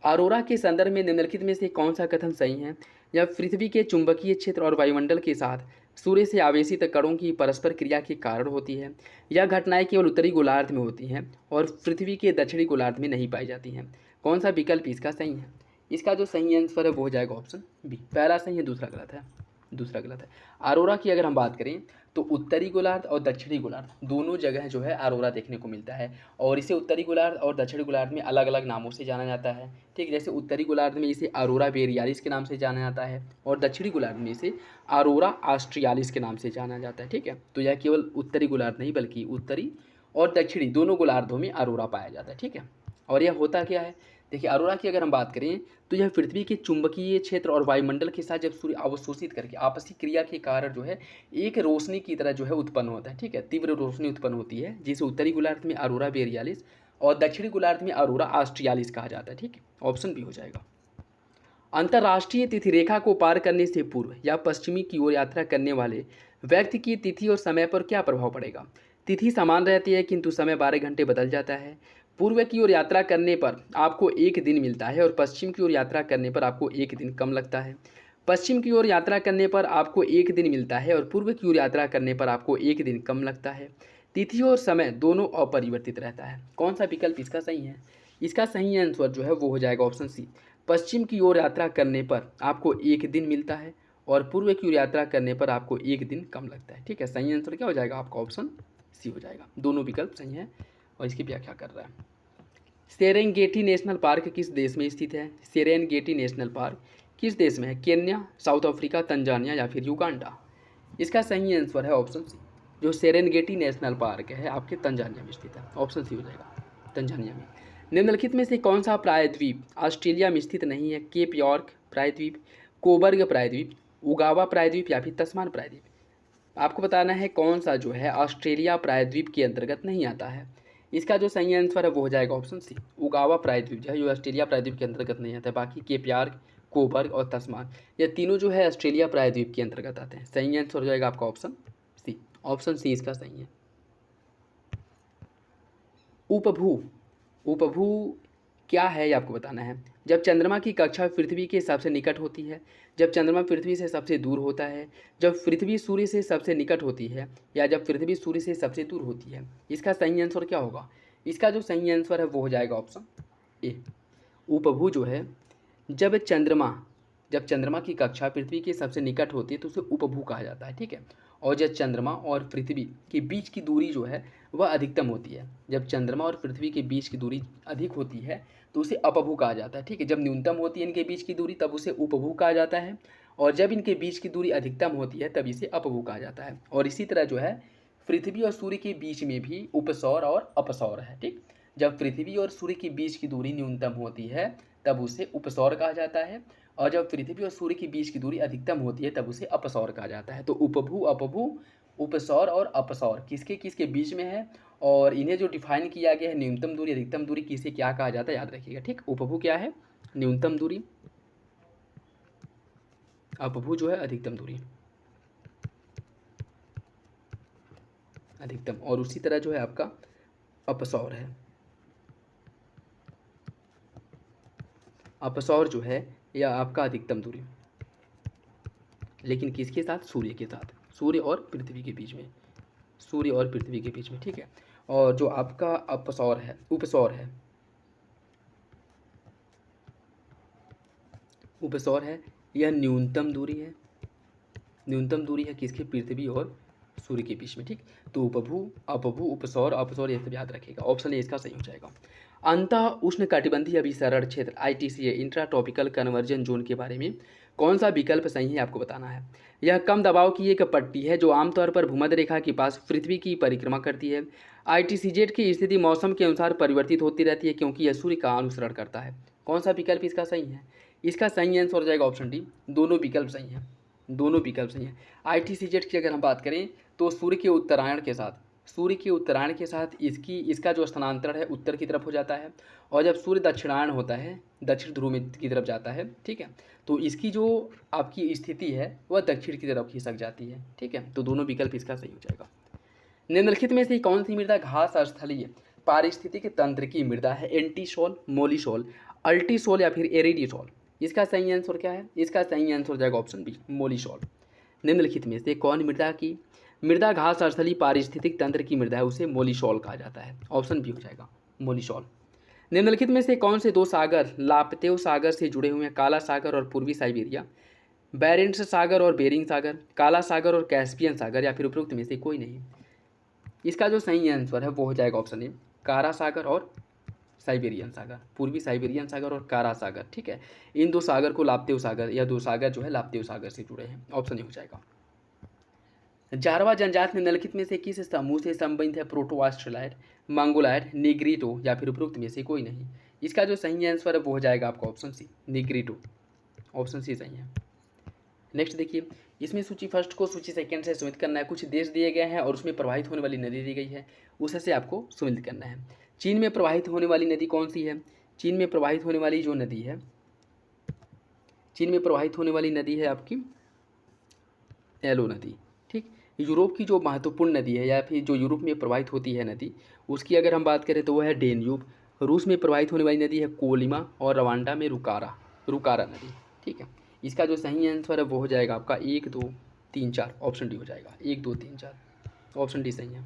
अरोरा के संदर्भ में निम्नलिखित में से कौन सा कथन सही है? यह पृथ्वी के चुंबकीय क्षेत्र और वायुमंडल के साथ सूर्य से आवेशित कणों की परस्पर क्रिया के कारण होती है। यह घटनाएं केवल उत्तरी गोलार्ध में होती हैं और पृथ्वी के दक्षिणी गोलार्ध में नहीं पाई जाती हैं। कौन सा विकल्प इसका सही है? इसका जो सही आंसर है वो हो जाएगा ऑप्शन बी। पहला सही है, दूसरा गलत है। दूसरा गलत है। अरोरा की अगर हम बात करें तो उत्तरी गोलार्ध और दक्षिणी गोलार्ध दोनों जगह जो है अरोरा देखने को मिलता है, और इसे उत्तरी गोलार्ध और दक्षिणी गोलार्ध में अलग अलग नामों से जाना जाता है। ठीक, जैसे उत्तरी गोलार्ध में इसे अरोरा बोरियालिस के नाम से जाना जाता है, और दक्षिणी गोलार्ध में इसे अरोरा ऑस्ट्रियालिस के नाम से जाना जाता है। ठीक है, तो यह केवल उत्तरी गोलार्ध नहीं बल्कि उत्तरी और दक्षिणी दोनों गोलार्धों में अरोरा पाया जाता है। ठीक है, और यह होता क्या है? देखिए, अरोरा की अगर हम बात करें तो यह पृथ्वी के चुंबकीय क्षेत्र और वायुमंडल के साथ जब सूर्य अवशोषित करके आपसी क्रिया के कारण जो है एक रोशनी की तरह जो है उत्पन्न होता है। ठीक है, तीव्र रोशनी उत्पन्न होती है, जिसे उत्तरी गोलार्ध में अरोरा बोरियालिस और दक्षिणी गोलार्ध में अरोरा ऑस्ट्रियालिस कहा जाता है। ठीक है, ऑप्शन बी हो जाएगा। अंतर्राष्ट्रीय तिथि रेखा को पार करने से पूर्व या पश्चिमी की ओर यात्रा करने वाले व्यक्ति की तिथि और समय पर क्या प्रभाव पड़ेगा? तिथि समान रहती है किंतु समय 12 घंटे बदल जाता है। पूर्व की ओर यात्रा करने पर आपको एक दिन मिलता है और पश्चिम की ओर यात्रा करने पर आपको एक दिन कम लगता है। पश्चिम की ओर यात्रा करने पर आपको एक दिन मिलता है और पूर्व की ओर यात्रा करने पर आपको एक दिन कम लगता है। तिथि और समय दोनों अपरिवर्तित रहता है। कौन सा विकल्प इसका सही है? इसका सही आंसर जो है वो हो जाएगा ऑप्शन सी। पश्चिम की ओर यात्रा करने पर आपको एक दिन मिलता है और पूर्व की ओर यात्रा करने पर आपको एक दिन कम लगता है। ठीक है, सही आंसर क्या हो जाएगा आपका? ऑप्शन सी हो जाएगा। दोनों विकल्प सही हैं और इसकी व्याख्या कर रहा है। सेरेंगेटी नेशनल पार्क किस देश में स्थित है? सेरेंगेटी नेशनल पार्क किस देश में है? केन्या, साउथ अफ्रीका, तंजानिया या फिर युगांडा? इसका सही आंसर है ऑप्शन सी। जो सेरेंगेटी नेशनल पार्क है आपके तंजानिया में स्थित है। ऑप्शन सी हो जाएगा, तंजानिया में। निम्नलिखित में से कौन सा प्रायद्वीप ऑस्ट्रेलिया में स्थित नहीं है? केप यॉर्क प्रायद्वीप, कोबर्ग प्रायद्वीप, उगावा प्रायद्वीप या फिर तस्मान प्रायद्वीप? आपको बताना है कौन सा जो है ऑस्ट्रेलिया प्रायद्वीप के अंतर्गत नहीं आता है। इसका जो सही आंसर है वो हो जाएगा ऑप्शन सी। उगावा प्रायद्वीप जो है ये ऑस्ट्रेलिया प्रायद्वीप के अंतर्गत नहीं आता है। बाकी केप यॉर्क, कोबर्ग और तस्मान ये तीनों जो है ऑस्ट्रेलिया प्रायद्वीप के अंतर्गत आते हैं। सही आंसर हो जाएगा आपका ऑप्शन सी। ऑप्शन सी इसका सही है। उपभू, उपभू क्या है ये आपको बताना है। जब चंद्रमा की कक्षा पृथ्वी के सबसे निकट होती है, जब चंद्रमा पृथ्वी से सबसे दूर होता है, जब पृथ्वी सूर्य से सबसे निकट होती है या जब पृथ्वी सूर्य से सबसे दूर होती है? इसका सही आंसर क्या होगा? इसका जो सही आंसर है वो हो जाएगा ऑप्शन ए। उपभू जो है जब चंद्रमा की कक्षा पृथ्वी के सबसे निकट होती है तो उसे उपभू कहा जाता है। ठीक है, और जब चंद्रमा और पृथ्वी के बीच की दूरी जो है वह अधिकतम होती है, जब चंद्रमा और पृथ्वी के बीच की दूरी अधिक होती है तो उसे अपभू कहा जाता है। ठीक है, जब न्यूनतम होती है इनके बीच की दूरी तब उसे उपभू कहा जाता है, और जब इनके बीच की दूरी अधिकतम होती है तब इसे अपभू कहा जाता है। और इसी तरह जो है पृथ्वी और सूर्य के बीच में भी उपसौर और अपसौर है। ठीक, जब पृथ्वी और सूर्य के बीच की दूरी न्यूनतम होती है तब उसे उपसौर कहा जाता है, और जब पृथ्वी और सूर्य के बीच की दूरी अधिकतम होती है तब उसे अपसौर कहा जाता है। तो उपभू, अपभू, उपसौर और अपसौर किसके किसके बीच में है, और इन्हें जो डिफाइन किया गया है न्यूनतम दूरी, अधिकतम दूरी, किसे क्या कहा जाता है याद रखिएगा। ठीक, उपभू क्या है? न्यूनतम दूरी, अपभू जो है अधिकतम दूरी, अधिकतम, और उसी तरह जो है आपका अपसौर है। अपसौर जो है यह आपका अधिकतम दूरी, लेकिन किसके साथ? सूर्य के साथ, सूर्य और पृथ्वी के बीच में, सूर्य और पृथ्वी के बीच में। ठीक है, और जो आपका अपसौर है, उपसौर है, उपसौर है यह न्यूनतम दूरी है, न्यूनतम दूरी है किसके? पृथ्वी और सूर्य के बीच में। ठीक, तो उपभू, अपभू, उपसौर, अपसौर ये सब याद रखिएगा। ऑप्शन ए इसका सही हो जाएगा। अंतः उष्णकटिबंधीय अभिसरण क्षेत्र ITCA intra tropical conversion zone के बारे में कौन सा विकल्प सही है आपको बताना है। यह कम दबाव की एक पट्टी है जो आमतौर पर भूमध्य रेखा के पास पृथ्वी की परिक्रमा करती है। ITCZ की स्थिति मौसम के अनुसार परिवर्तित होती रहती है क्योंकि यह सूर्य का अनुसरण करता है। कौन सा विकल्प इसका सही है? इसका सही आंसर हो जाएगा ऑप्शन डी। दोनों विकल्प सही हैं, दोनों विकल्प सही हैं। ITCZ की अगर हम बात करें तो सूर्य के उत्तरायण के साथ इसका जो स्थानांतरण है उत्तर की तरफ हो जाता है, और जब सूर्य दक्षिणायन होता है, दक्षिण ध्रुव में की तरफ जाता है, ठीक है, तो इसकी जो आपकी स्थिति है वह दक्षिण की तरफ खिसक जाती है। ठीक है, तो दोनों विकल्प इसका सही हो जाएगा। निम्नलिखित में से कौन सी मृदा घास स्थलीय पारिस्थितिक तंत्र की मृदा है? एंटीसोल, मोलिसोल, अल्टीसोल या फिर एरिडीसोल? इसका सही आंसर क्या है? इसका सही आंसर हो जाएगा ऑप्शन बी, मोलिसोल। निम्नलिखित में से कौन मृदा घास स्थलीय पारिस्थितिक तंत्र की मृदा है? उसे मोलिसोल कहा जाता है। ऑप्शन बी हो जाएगा, मोलिसोल। निम्नलिखित में से कौन से दो सागर लापतेव सागर से जुड़े हुए हैं? काला सागर और पूर्वी साइबेरिया, बैरेंट्स सागर और बेरिंग सागर, काला सागर और कैस्पियन सागर, या फिर उपरोक्त में से कोई नहीं। इसका जो सही आंसर है वो हो जाएगा ऑप्शन ए, कारा सागर और साइबेरियन सागर, पूर्वी साइबेरियन सागर और कारा सागर। ठीक है, इन दो सागर को लापतेव सागर, या दो सागर जो है लापतेव सागर से जुड़े हैं। ऑप्शन ए हो जाएगा। जारवा जनजाति निम्नलिखित में से किस समूह से संबंधित है? प्रोटो ऑस्ट्रेलाइड, मंगोलाइड, निग्रिटो, या फिर उपरोक्त में से कोई नहीं। इसका जो सही आंसर है वो हो जाएगा आपका option C, Negrito. Option C सही है। नेक्स्ट देखिए, इसमें सूची फर्स्ट को सूची सेकंड से सुमित करना है। कुछ देश दिए गए हैं और उसमें प्रवाहित होने वाली नदी दी गई है, उससे आपको सुमित करना है। चीन में प्रवाहित होने वाली नदी कौन सी है? चीन में प्रवाहित होने वाली जो नदी है, चीन में प्रवाहित होने वाली नदी है आपकी एलो नदी। ठीक, यूरोप की जो महत्वपूर्ण नदी है, या फिर जो यूरोप में प्रवाहित होती है नदी, उसकी अगर हम बात करें तो वह है डेन्यूब। रूस में प्रवाहित होने वाली नदी है कोलिमा, और रवांडा में रुकारा नदी। ठीक है, इसका जो सही आंसर है वो हो जाएगा आपका 1 2 3 4, ऑप्शन डी हो जाएगा। 1 2 3 4, ऑप्शन डी सही है।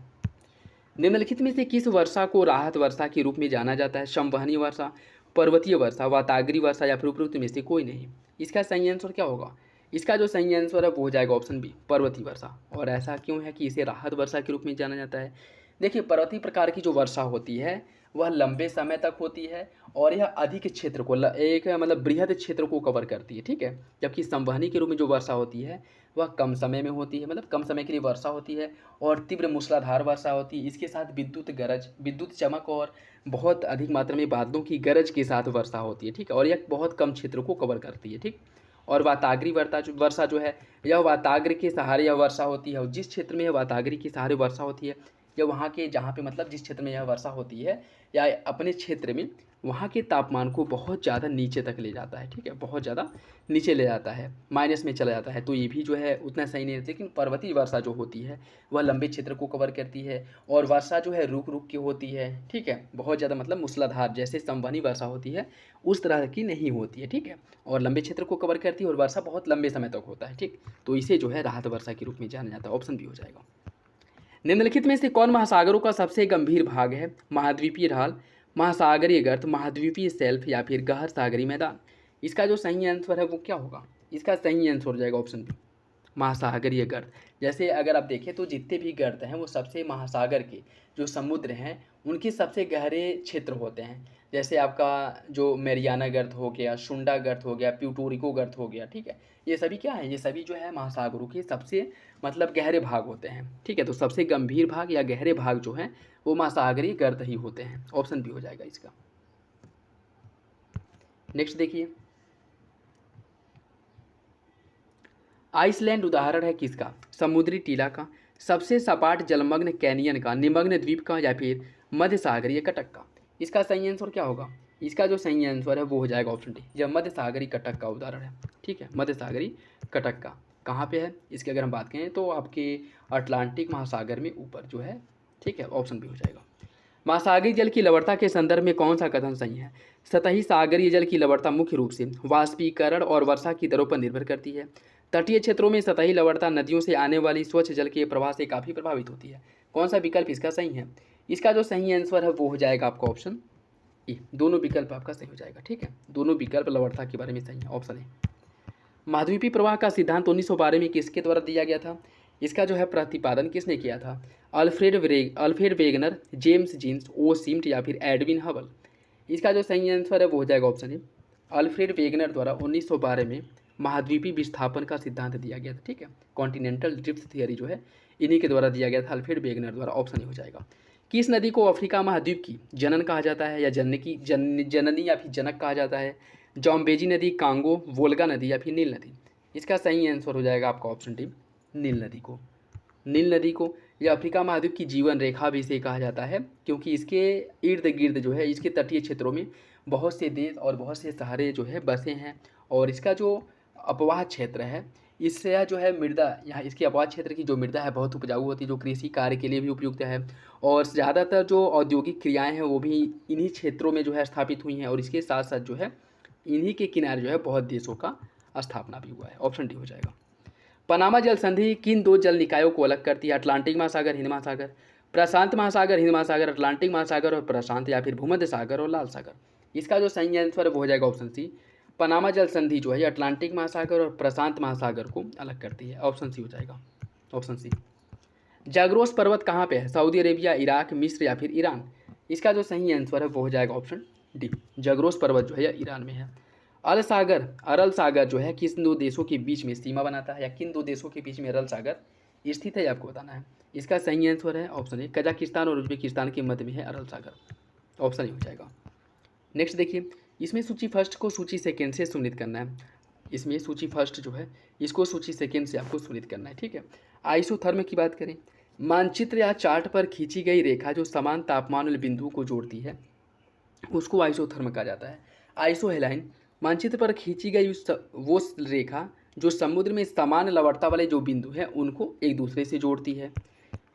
निम्नलिखित में से किस वर्षा को राहत वर्षा के रूप में जाना जाता है? संवहनी वर्षा, पर्वतीय वर्षा, वाताग्री वर्षा, या फिर उपरोक्त में से कोई नहीं। इसका सही आंसर क्या होगा? इसका जो सही आंसर है वो हो जाएगा ऑप्शन बी, पर्वतीय वर्षा। और ऐसा क्यों है कि इसे राहत वर्षा के रूप में जाना जाता है? देखिए, पर्वतीय प्रकार की जो वर्षा होती है वह लंबे समय तक होती है, और यह अधिक क्षेत्र को एक मतलब बृहद क्षेत्र को कवर करती है। ठीक है, जबकि संवहनी के रूप में जो वर्षा होती है वह कम समय में होती है, मतलब कम समय के लिए वर्षा होती है, और तीव्र मूसलाधार वर्षा होती है। इसके साथ विद्युत गरज, विद्युत चमक, और बहुत अधिक मात्रा में बादलों की गरज के साथ वर्षा होती है। ठीक है, और यह बहुत कम क्षेत्र को कवर करती है। ठीक, और वाताग्री वर्षा जो है, यह वाताग्र के सहारे यह वर्षा होती है, और जिस क्षेत्र में यह वाताग्री के सहारे वर्षा होती है, या वहाँ के जहाँ पे मतलब जिस क्षेत्र में यह वर्षा होती है, या अपने क्षेत्र में, वहाँ के तापमान को बहुत ज़्यादा नीचे तक ले जाता है। ठीक है, बहुत ज़्यादा नीचे ले जाता है, माइनस में चला जाता है। तो ये भी जो है उतना सही नहीं है। लेकिन पर्वतीय वर्षा जो होती है वह लंबे क्षेत्र को कवर करती है, और वर्षा जो है रुक रुक के होती है। ठीक है, बहुत ज़्यादा मतलब मूसलाधार जैसे संवहनी वर्षा होती है उस तरह की नहीं होती है। ठीक है, और लंबे क्षेत्र को कवर करती है, और वर्षा बहुत लंबे समय तक होता है। ठीक, तो इसे जो है राहत वर्षा के रूप में जाना जाता है। ऑप्शन बी हो जाएगा। निम्नलिखित में से कौन महासागरों का सबसे गंभीर भाग है? महाद्वीपीय ढाल, महासागरीय गर्त, महाद्वीपीय शेल्फ, या फिर गहर सागरीय मैदान। इसका जो सही आंसर है वो क्या होगा? इसका सही आंसर हो जाएगा ऑप्शन बी, महासागरीय गर्त। जैसे अगर आप देखें तो जितने भी गर्त हैं वो सबसे महासागर के जो समुद्र हैं उनके सबसे गहरे क्षेत्र होते हैं। जैसे आपका जो मेरियाना गर्त हो गया, शुंडा गर्त हो गया, प्यूटोरिको गर्त हो गया। ठीक है, ये सभी क्या है? ये सभी जो है महासागरों के सबसे मतलब गहरे भाग होते हैं। ठीक है, तो सबसे गंभीर भाग या गहरे भाग जो हैं वो महासागरीय गर्त ही होते हैं। ऑप्शन बी हो जाएगा इसका। नेक्स्ट देखिए, आइसलैंड उदाहरण है किसका? समुद्री टीला का, सबसे सपाट जलमग्न कैनियन का, निमग्न द्वीप का, या फिर मध्य सागरीय कटक का। इसका सही आंसर क्या होगा? इसका जो सही आंसर है वो हो जाएगा ऑप्शन डी, यह मध्य सागरीय कटक का उदाहरण है। ठीक है, मध्य सागरीय कटक का कहाँ पे है? इसकी अगर हम बात करें तो आपके अटलांटिक महासागर में ऊपर जो है। ठीक है, ऑप्शन बी हो जाएगा। महासागरीय जल की लवणता के संदर्भ में कौन सा कथन सही है? सतही सागरीय जल की लवणता मुख्य रूप से वाष्पीकरण और वर्षा की दरों पर निर्भर करती है। तटीय क्षेत्रों में सतही लवणता नदियों से आने वाली स्वच्छ जल के प्रवाह से काफ़ी प्रभावित होती है। कौन सा विकल्प इसका सही है? इसका जो सही आंसर है वो हो जाएगा आपका ऑप्शन ए, दोनों विकल्प आपका सही हो जाएगा। ठीक है, दोनों विकल्प लवणता के बारे में सही है, ऑप्शन ए। महाद्वीपीय प्रवाह का सिद्धांत 1912 में किसके द्वारा दिया गया था? इसका जो है प्रतिपादन किसने किया था? अल्फ्रेड वेगनर, जेम्स जीन्स, ओ सिम्ट, या फिर एडविन हबल। इसका जो सही आंसर है वो हो जाएगा ऑप्शन ए, अल्फ्रेड वेगनर द्वारा 1912 में महाद्वीपीय विस्थापन का सिद्धांत दिया गया था। ठीक है, कॉन्टिनेंटल ड्रिफ्ट थियरी जो है इन्हीं के द्वारा दिया गया था, अल्फ्रेड वेगनर द्वारा। ऑप्शन ए हो जाएगा। किस नदी को अफ्रीका महाद्वीप की जनन कहा जाता है, या जननी या फिर जनक कहा जाता है? जॉम्बेजी नदी, कांगो, वोल्गा नदी, या फिर नील नदी। इसका सही आंसर हो जाएगा आपका ऑप्शन डी, नील नदी को। नील नदी को या अफ्रीका महाद्वीप की जीवन रेखा भी इसे कहा जाता है, क्योंकि इसके इर्द गिर्द जो है इसके तटीय क्षेत्रों में बहुत से देश और बहुत से शहरें जो है बसे हैं। और इसका जो अपवाह क्षेत्र है, इससे जो है मृदा, यहाँ इसके अपवाह क्षेत्र की जो मृदा है बहुत उपजाऊ होती है, जो कृषि कार्य के लिए भी उपयुक्त है। और ज़्यादातर जो औद्योगिक क्रियाएँ हैं वो भी इन्हीं क्षेत्रों में जो है स्थापित हुई हैं। और इसके साथ साथ जो है इन्हीं के किनारे जो है बहुत देशों का स्थापना भी हुआ है। ऑप्शन डी हो जाएगा। पनामा जल संधि किन दो जल निकायों को अलग करती है? अटलांटिक महासागर, हिंद महासागर, प्रशांत महासागर, हिंद महासागर, अटलांटिक महासागर और प्रशांत, या फिर भूमध्य सागर और लाल सागर। इसका जो सही आंसर है वो हो जाएगा ऑप्शन सी। पनामा जल संधि जो है ये अटलांटिक महासागर और प्रशांत महासागर को अलग करती है। ऑप्शन सी हो जाएगा, ऑप्शन सी। जाग्रोस पर्वत कहाँ पे है? सऊदी अरेबिया, इराक, मिस्र या फिर ईरान। इसका जो सही आंसर है वो हो जाएगा ऑप्शन डी। जाग्रोस पर्वत जो है ये ईरान में है। अरल सागर, अरल सागर जो है किस दो देशों के बीच में सीमा बनाता है, या किन दो देशों के बीच में अरल सागर स्थित है, ये आपको बताना है। इसका सही आंसर है ऑप्शन ए। कजाकिस्तान और उज्बेकिस्तान के मध्य में है अरल सागर। ऑप्शन ए हो जाएगा। नेक्स्ट देखिए, इसमें सूची फर्स्ट को सूची सेकेंड से सुनित करना है। इसमें सूची फर्स्ट जो है इसको सूची सेकेंड से आपको सुनित करना है, ठीक है। आइसोथर्म की बात करें, मानचित्र या चार्ट पर खींची गई रेखा जो समान तापमान वाले बिंदुओं को जोड़ती है उसको आइसोथर्म कहा जाता है। आइसो हेलाइन, मानचित्र पर खींची गई वो रेखा जो समुद्र में समान लवणता वाले जो बिंदु हैं उनको एक दूसरे से जोड़ती है।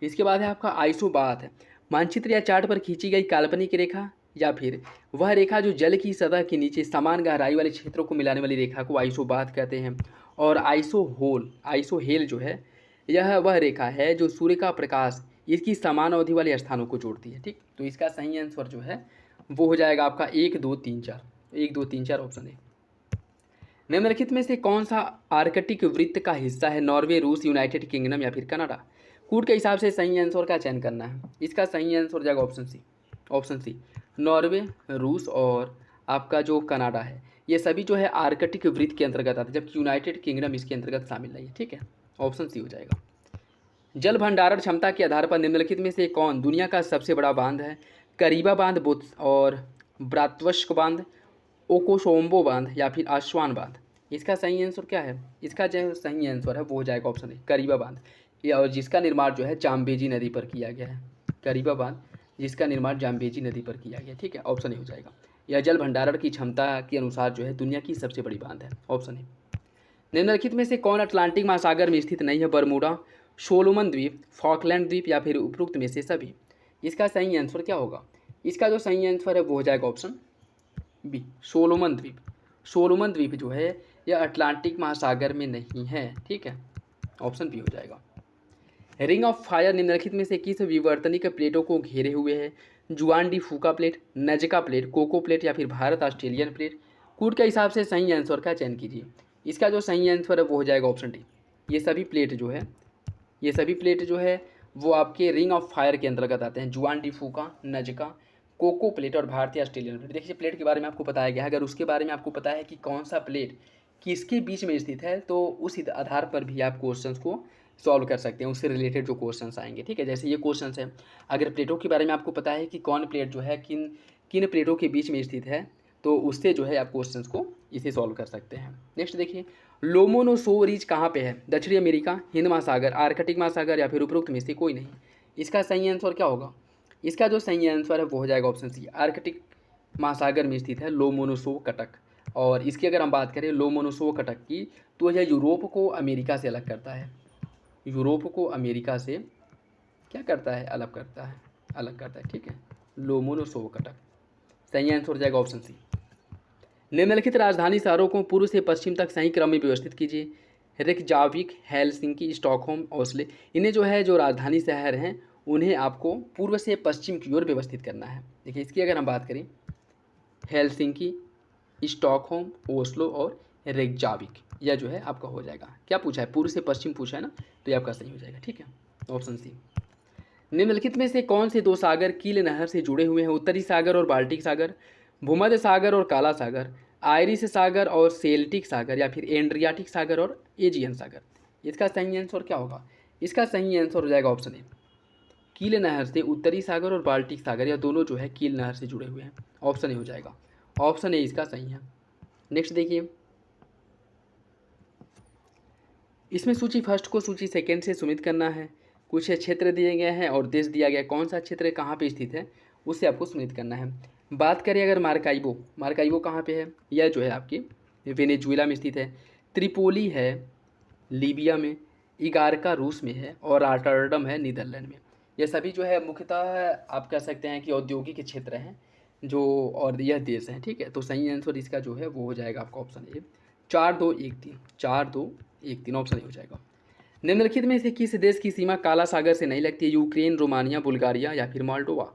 इसके बाद है आपका आइसोबाथ है, मानचित्र या चार्ट पर खींची गई काल्पनिक रेखा या फिर वह रेखा जो जल की सतह के नीचे समान गहराई वाले क्षेत्रों को मिलाने वाली रेखा को आइसोबाथ कहते हैं। और आइसोहेल जो है यह वह रेखा है जो सूर्य का प्रकाश इसकी समान अवधि वाले स्थानों को जोड़ती है, ठीक। तो इसका सही आंसर जो है वो हो जाएगा आपका 1 2 3 4, 1 2 3 4 ऑप्शन है। निम्नलिखित में से कौन सा आर्कटिक वृत्त का हिस्सा है? नॉर्वे, रूस, यूनाइटेड किंगडम या फिर कनाडा। कूट के हिसाब से सही आंसर का चयन करना है। इसका सही आंसर हो जाएगा option C, option C. Norway, रूस और आपका जो कनाडा है ये सभी जो है आर्कटिक वृत्त के अंतर्गत आते हैं, जबकि यूनाइटेड किंगडम इसके अंतर्गत शामिल नहीं है, ठीक है। ऑप्शन सी हो जाएगा। जल भंडारण क्षमता के आधार पर निम्नलिखित में से कौन दुनिया का सबसे बड़ा बांध है? करीबा बांध, बुत्स और ब्रात्वस्क बांध, ओकोशोम्बो बांध या फिर आस्वान बांध। इसका सही आंसर क्या है? इसका जो सही आंसर है वो हो जाएगा ऑप्शन ए, करीबा बांध। ये और जिसका निर्माण जो है जाम्बेजी नदी पर किया गया है। करीबा बांध जिसका निर्माण जाम्बेजी नदी पर किया गया, ठीक है। ऑप्शन ए हो जाएगा। यह जल भंडारण की क्षमता के अनुसार जो है दुनिया की सबसे बड़ी बांध है। Option A. निम्नलिखित में से कौन अटलांटिक महासागर में स्थित नहीं है? बरमूडा, सोलोमन द्वीप, फॉकलैंड द्वीप या फिर उपरोक्त में से सभी। इसका सही आंसर क्या होगा? इसका जो सही आंसर है वो हो जाएगा ऑप्शन बी, सोलोमन द्वीप। सोलोमन द्वीप जो है यह अटलांटिक महासागर में नहीं है, ठीक है। ऑप्शन बी हो जाएगा। रिंग ऑफ फायर निम्नलिखित में से किस विवर्तनिक प्लेटों को घेरे हुए है? Juan de Fuca plate, Nazca plate, Cocos plate या फिर भारत ऑस्ट्रेलियन प्लेट। कूट के हिसाब से सही आंसर का चयन कीजिए। इसका जो सही आंसर है वो हो जाएगा ऑप्शन डी। ये सभी प्लेट जो है वो आपके रिंग ऑफ फायर के अंतर्गत आते हैं। जुआन डी फूका, नजका, कोको प्लेट और भारतीय ऑस्ट्रेलियन प्लेट। देखिए प्लेट के बारे में आपको बताया गया है, अगर उसके बारे में आपको पता है कि कौन सा प्लेट किसके बीच में स्थित है तो उस आधार पर भी आप क्वेश्चंस को सॉल्व कर सकते हैं, उससे रिलेटेड जो क्वेश्चंस आएंगे, ठीक है। जैसे ये क्वेश्चंस है, अगर प्लेटों के बारे में आपको पता है कि कौन प्लेट जो है किन किन प्लेटों के बीच में स्थित है तो उससे जो है आप क्वेश्चंस को इसे सॉल्व कर सकते हैं। नेक्स्ट देखिए, लोमोनोसोव रिज कहाँ पे है? दक्षिणी अमेरिका, हिंद महासागर, आर्कटिक महासागर या फिर उपरोक्त में से कोई नहीं। इसका सही आंसर क्या होगा? इसका जो सही आंसर है वो हो जाएगा ऑप्शन सी, आर्कटिक महासागर में स्थित है लोमोनोसोव कटक। और इसकी अगर हम बात करें लोमोनोसोव कटक की तो यह यूरोप को अमेरिका से अलग करता है। यूरोप को अमेरिका से क्या करता है? अलग करता है, ठीक है। लोमोनोसोव कटक सही आंसर हो जाएगा ऑप्शन सी। निम्नलिखित राजधानी शहरों को पूर्व से पश्चिम तक सही क्रम में व्यवस्थित कीजिए। रेकजाविक, हेलसिंकी, स्टॉकहोम, ओस्ले। इन्हें जो है जो राजधानी शहर हैं उन्हें आपको पूर्व से पश्चिम की ओर व्यवस्थित करना है। देखिए इसकी अगर हम बात करें, हेलसिंकी, स्टॉकहोम, ओस्लो और रेकजाविक, यह जो है आपका हो जाएगा। क्या पूछा है? पूर्व से पश्चिम पूछा है ना, तो ये आपका सही हो जाएगा, ठीक है। Option C. निम्नलिखित में से कौन से दो सागर कील नहर से जुड़े हुए हैं? उत्तरी सागर और बाल्टिक सागर, भूमध्य सागर और काला सागर, आयरिश सागर और सेल्टिक सागर या फिर एंड्रियाटिक सागर और एजियन सागर। इसका सही आंसर क्या होगा? इसका सही आंसर हो जाएगा ऑप्शन ए, कील नहर से उत्तरी सागर और बाल्टिक सागर या दोनों जो है कील नहर से जुड़े हुए हैं। ऑप्शन ए हो जाएगा, ऑप्शन ए इसका सही है। नेक्स्ट देखिए, इसमें सूची फर्स्ट को सूची सेकेंड से सुमित करना है। कुछ क्षेत्र दिए गए हैं और देश दिया गया है, कौन सा क्षेत्र कहाँ पे स्थित है उससे आपको सुमित करना है। बात करें अगर मार्काइबो कहाँ पे है? यह जो है आपकी वेनेजुएला में स्थित है। त्रिपोली है लीबिया में, इगारका रूस में है और रॉटरडम है नीदरलैंड में। ये सभी जो है मुख्यतः आप कह सकते हैं कि औद्योगिक क्षेत्र हैं जो, और यह देश हैं, ठीक है। तो सही आंसर इसका जो है वो हो जाएगा आपका ऑप्शन ए, 4 2 1 3, 4 2 1 3 ऑप्शन ए हो जाएगा। निम्नलिखित में से किस देश की सीमा काला सागर से नहीं लगती है? यूक्रेन, रोमानिया, बुल्गारिया या फिर मोल्डोवा?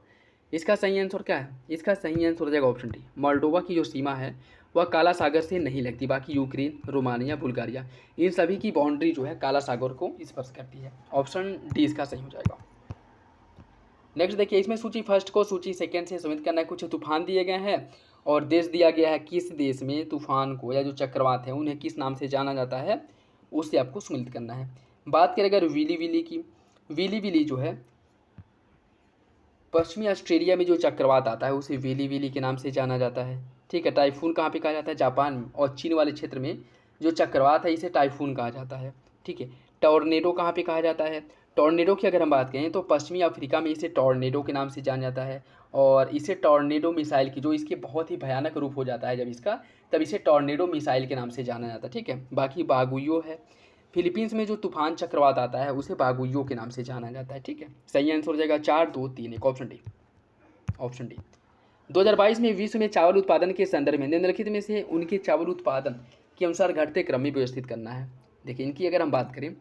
इसका सही आंसर क्या है? इसका सही आंसर हो जाएगा ऑप्शन डी। मोल्डोवा की जो सीमा है वह काला सागर से नहीं लगती। बाकी यूक्रेन, रोमानिया, बुल्गारिया इन सभी की बाउंड्री जो है काला सागर को स्पर्श करती है। ऑप्शन डी इसका सही हो जाएगा। नेक्स्ट देखिए, इसमें सूची फर्स्ट को सूची सेकंड से सुमित करना है। कुछ तूफान दिए गए हैं और देश दिया गया है। किस देश में तूफान को या जो चक्रवात है उन्हें किस नाम से जाना जाता है उससे आपको सुमित करना है। बात करें अगर विली विली की, विली विली जो है पश्चिमी ऑस्ट्रेलिया में जो चक्रवात आता है उसे विली विली के नाम से जाना जाता है। ठीक है। टाइफून कहाँ पे कहा जाता है? जापान में। और चीन वाले क्षेत्र में जो चक्रवात है इसे टाइफून कहा जाता है। ठीक है। टॉर्नेडो कहाँ पे कहा जाता है? टॉर्नेडो की अगर हम बात करें तो पश्चिमी अफ्रीका में इसे टॉर्नेडो के नाम से जाना जाता है। और इसे टॉर्नेडो मिसाइल की जो इसके बहुत ही भयानक रूप हो जाता है जब इसका, तब इसे टॉर्नेडो मिसाइल के नाम से जाना जाता है। ठीक है। बाकी बागुयो है, फिलीपींस में जो तूफान चक्रवात आता है उसे बागुयो के नाम से जाना जाता है। ठीक है। सही आंसर हो जाएगा 4, 2, 3, 1 ऑप्शन डी। Option D. 2022 में विश्व में चावल उत्पादन के संदर्भ में निम्नलिखित में से उनके चावल उत्पादन के अनुसार घटते क्रम में व्यवस्थित करना है। देखिए इनकी अगर हम बात करें,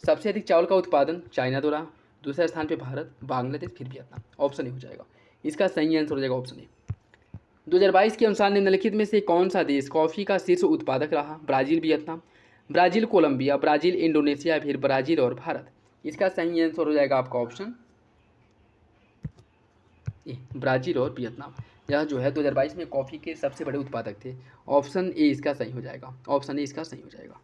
सबसे अधिक चावल का उत्पादन चाइना द्वारा, दूसरे स्थान पे भारत, बांग्लादेश, फिर वियतनाम। ऑप्शन ए हो जाएगा। इसका सही आंसर हो जाएगा ऑप्शन ए। 2022 के अनुसार निम्नलिखित में से कौन सा देश कॉफ़ी का शीर्ष उत्पादक रहा? Brazil, Vietnam, Brazil, Colombia, Brazil, Indonesia, फिर ब्राज़ील और भारत। इसका सही आंसर हो जाएगा आपका ऑप्शन ए, ब्राज़ील और वियतनाम। यह जो है 2022 में कॉफ़ी के सबसे बड़े उत्पादक थे। ऑप्शन ए इसका सही हो जाएगा। ऑप्शन ए इसका सही हो जाएगा।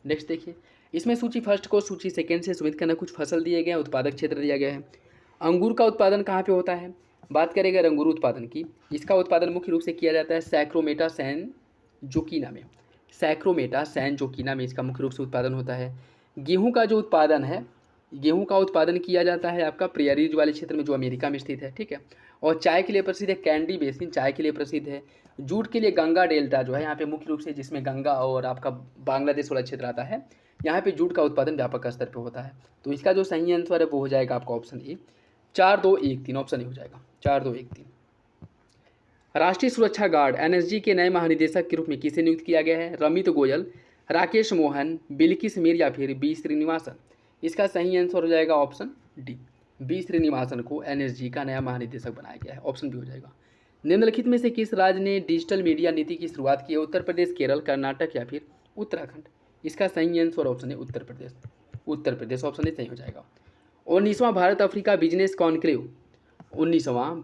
नेक्स्ट देखिए, इसमें सूची फर्स्ट को सूची सेकंड से सुमित करना। कुछ फसल दिए गए हैं, उत्पादक क्षेत्र दिया गया है। अंगूर का उत्पादन कहाँ पे होता है? बात करेंगे अंगूर उत्पादन की, इसका उत्पादन मुख्य रूप से किया जाता है सैक्रोमेटा सैन जोकीना में। सैक्रोमेटा सैन जोकीना में इसका मुख्य रूप से उत्पादन होता है। गेहूं का जो उत्पादन है, गेहूं का उत्पादन किया जाता है आपका प्रियरीज वाले क्षेत्र में जो अमेरिका में स्थित है। ठीक है। और चाय के लिए प्रसिद्ध है कैंडी बेसिन, चाय के लिए प्रसिद्ध है। जूट के लिए गंगा डेल्टा जो है यहाँ पे मुख्य रूप से, जिसमें गंगा और आपका बांग्लादेश वाला क्षेत्र आता है, यहाँ पे जूट का उत्पादन व्यापक स्तर पर होता है। तो इसका जो सही आंसर है वो हो जाएगा आपका ऑप्शन ए। 4, 2, 1, 3 ऑप्शन ए हो जाएगा। 4, 2, 1, 3। राष्ट्रीय सुरक्षा गार्ड एनएसजी के नए महानिदेशक के रूप में किसे नियुक्त किया गया है? रमित गोयल, राकेश मोहन, बिल्किस मीर या फिर बी श्रीनिवासन। इसका सही आंसर हो जाएगा ऑप्शन डी। बी श्रीनिवासन को एनएसजी का नया महानिदेशक बनाया गया है। ऑप्शन बी हो जाएगा। निम्नलिखित में से किस राज्य ने डिजिटल मीडिया नीति की शुरुआत की है? उत्तर प्रदेश, केरल, कर्नाटक या फिर उत्तराखंड। इसका सही आंसर ऑप्शन है उत्तर प्रदेश। उत्तर प्रदेश ऑप्शन ए सही हो जाएगा। 19वां भारत अफ्रीका बिजनेस कॉन्क्लेव, 19वां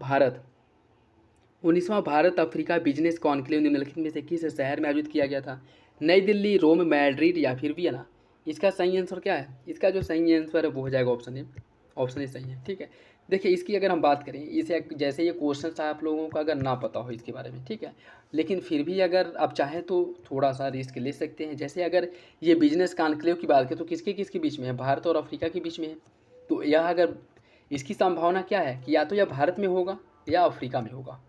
भारत अफ्रीका बिजनेस कॉन्क्लेव निम्नलिखित में से किस शहर में आयोजित किया गया था? नई दिल्ली, रोम, मैड्रिड या फिर वियना। इसका सही आंसर क्या है? इसका जो सही आंसर है वो हो जाएगा ऑप्शन ए। ऑप्शन ए सही है। ठीक है। देखिए इसकी अगर हम बात करें, इसे जैसे ये क्वेश्चन आप लोगों को अगर ना पता हो इसके बारे में, ठीक है, लेकिन फिर भी अगर आप चाहें तो थोड़ा सा रिस्क ले सकते हैं। जैसे अगर ये बिजनेस कॉन्क्लेव की बात करें तो किसके किसके बीच में है? भारत और अफ्रीका के बीच में है। तो यह अगर इसकी संभावना क्या है कि या तो यह भारत में होगा या अफ्रीका में होगा।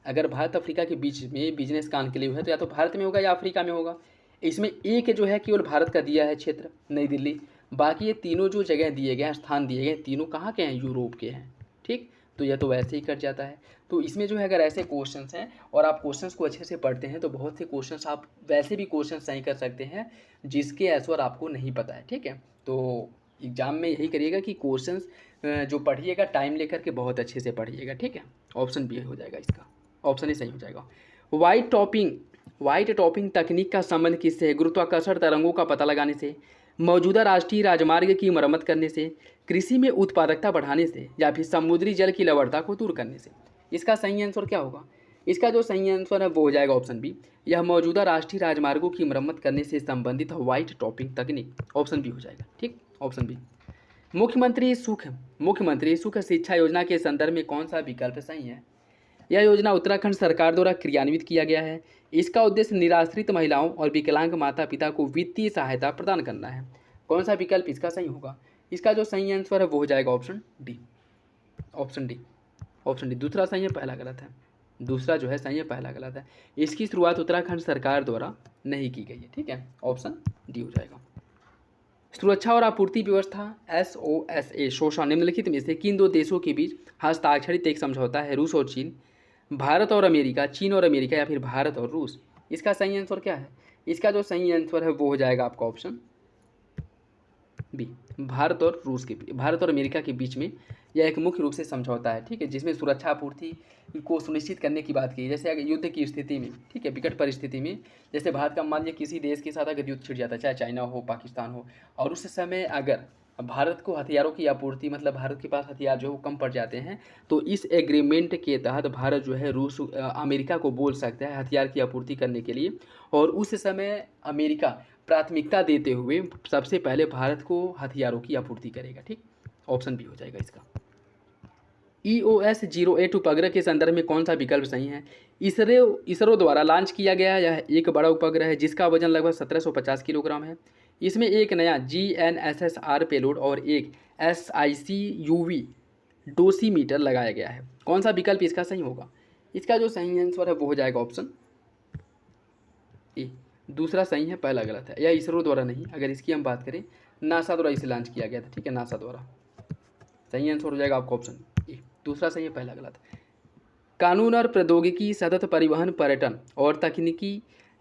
अगर भारत अफ्रीका के बीच में बिजनेस कॉन्क्लेव है तो या तो भारत में होगा या अफ्रीका में होगा। इसमें एक जो है केवल भारत का दिया है क्षेत्र, नई दिल्ली। बाकी ये तीनों जो जगह दिए गए हैं, स्थान दिए गए हैं, तीनों कहाँ के हैं? यूरोप के हैं। ठीक। तो यह तो वैसे ही कट जाता है। तो इसमें जो है अगर ऐसे क्वेश्चंस हैं और आप क्वेश्चंस को अच्छे से पढ़ते हैं तो बहुत से क्वेश्चंस आप वैसे भी क्वेश्चन सही कर सकते हैं जिसके आंसर आपको नहीं पता है। ठीक है। तो एग्ज़ाम में यही करिएगा कि क्वेश्चंस जो पढ़िएगा टाइम लेकर के बहुत अच्छे से पढ़िएगा। ठीक है। ऑप्शन बी हो जाएगा इसका। ऑप्शन ही सही हो जाएगा। वाइट टॉपिंग तकनीक का संबंध किससे है? गुरुत्वाकर्षण तरंगों का पता लगाने से, मौजूदा राष्ट्रीय राजमार्ग की मरम्मत करने से, कृषि में उत्पादकता बढ़ाने से या फिर समुद्री जल की लवणता को दूर करने से। इसका सही आंसर क्या होगा? इसका जो सही आंसर है वो हो जाएगा ऑप्शन बी। यह मौजूदा राष्ट्रीय राजमार्गों की मरम्मत करने से संबंधित वाइट टॉपिंग तकनीक। ऑप्शन बी हो जाएगा। ठीक। Option B. मुख्यमंत्री सुख शिक्षा योजना के संदर्भ में कौन सा विकल्प सही है? यह योजना उत्तराखंड सरकार द्वारा क्रियान्वित किया गया है। इसका उद्देश्य निराश्रित महिलाओं और विकलांग माता पिता को वित्तीय सहायता प्रदान करना है। कौन सा विकल्प इसका सही होगा? इसका जो सही आंसर है वो हो जाएगा option D. Option D. Option D. दूसरा सही है, पहला गलत है। दूसरा जो है सही है, पहला गलत है। इसकी शुरुआत उत्तराखंड सरकार द्वारा नहीं की गई है। ठीक है। ऑप्शन डी हो जाएगा। सुरक्षा और आपूर्ति व्यवस्था SOSA शोषा निम्नलिखित में से किन दो देशों के बीच हस्ताक्षरित एक समझौता है? रूस और चीन, भारत और अमेरिका, चीन और अमेरिका या फिर भारत और रूस। इसका सही आंसर क्या है? इसका जो सही आंसर है वो हो जाएगा आपका ऑप्शन बी, भारत और अमेरिका के बीच में यह एक मुख्य रूप से समझौता है, ठीक है, जिसमें सुरक्षा आपूर्ति को सुनिश्चित करने की बात की। जैसे अगर युद्ध की स्थिति में, ठीक है, विकट परिस्थिति में, जैसे भारत का मान लीजिए किसी देश के साथ अगर युद्ध छिड़ जाता है, चाहे चाइना हो, पाकिस्तान हो, और उस समय अगर भारत को हथियारों की आपूर्ति, मतलब भारत के पास हथियार जो है वो कम पड़ जाते हैं, तो इस एग्रीमेंट के तहत भारत जो है अमेरिका को बोल सकता है हथियार की आपूर्ति करने के लिए, और उस समय अमेरिका प्राथमिकता देते हुए सबसे पहले भारत को हथियारों की आपूर्ति करेगा, ठीक। ऑप्शन बी हो जाएगा इसका। EOS-08 उपग्रह के संदर्भ में कौन सा विकल्प सही है? इसरो द्वारा लॉन्च किया गया यह एक बड़ा उपग्रह है जिसका वजन लगभग 1750 किलोग्राम है। इसमें एक नया GNSS-R पेलोड और एक SIC-UV डोसीमीटर लगाया गया है। कौन सा विकल्प इसका सही होगा? इसका जो सही आंसर है वो हो जाएगा ऑप्शन ए। दूसरा सही है, पहला गलत है। यह इसरो द्वारा नहीं, अगर इसकी हम बात करें नासा द्वारा इसे लॉन्च किया गया था, ठीक है, नासा द्वारा। सही आंसर हो जाएगा आपका ऑप्शन ए। दूसरा सही है, पहला गलत। कानून और प्रौद्योगिकी, सतत परिवहन, पर्यटन और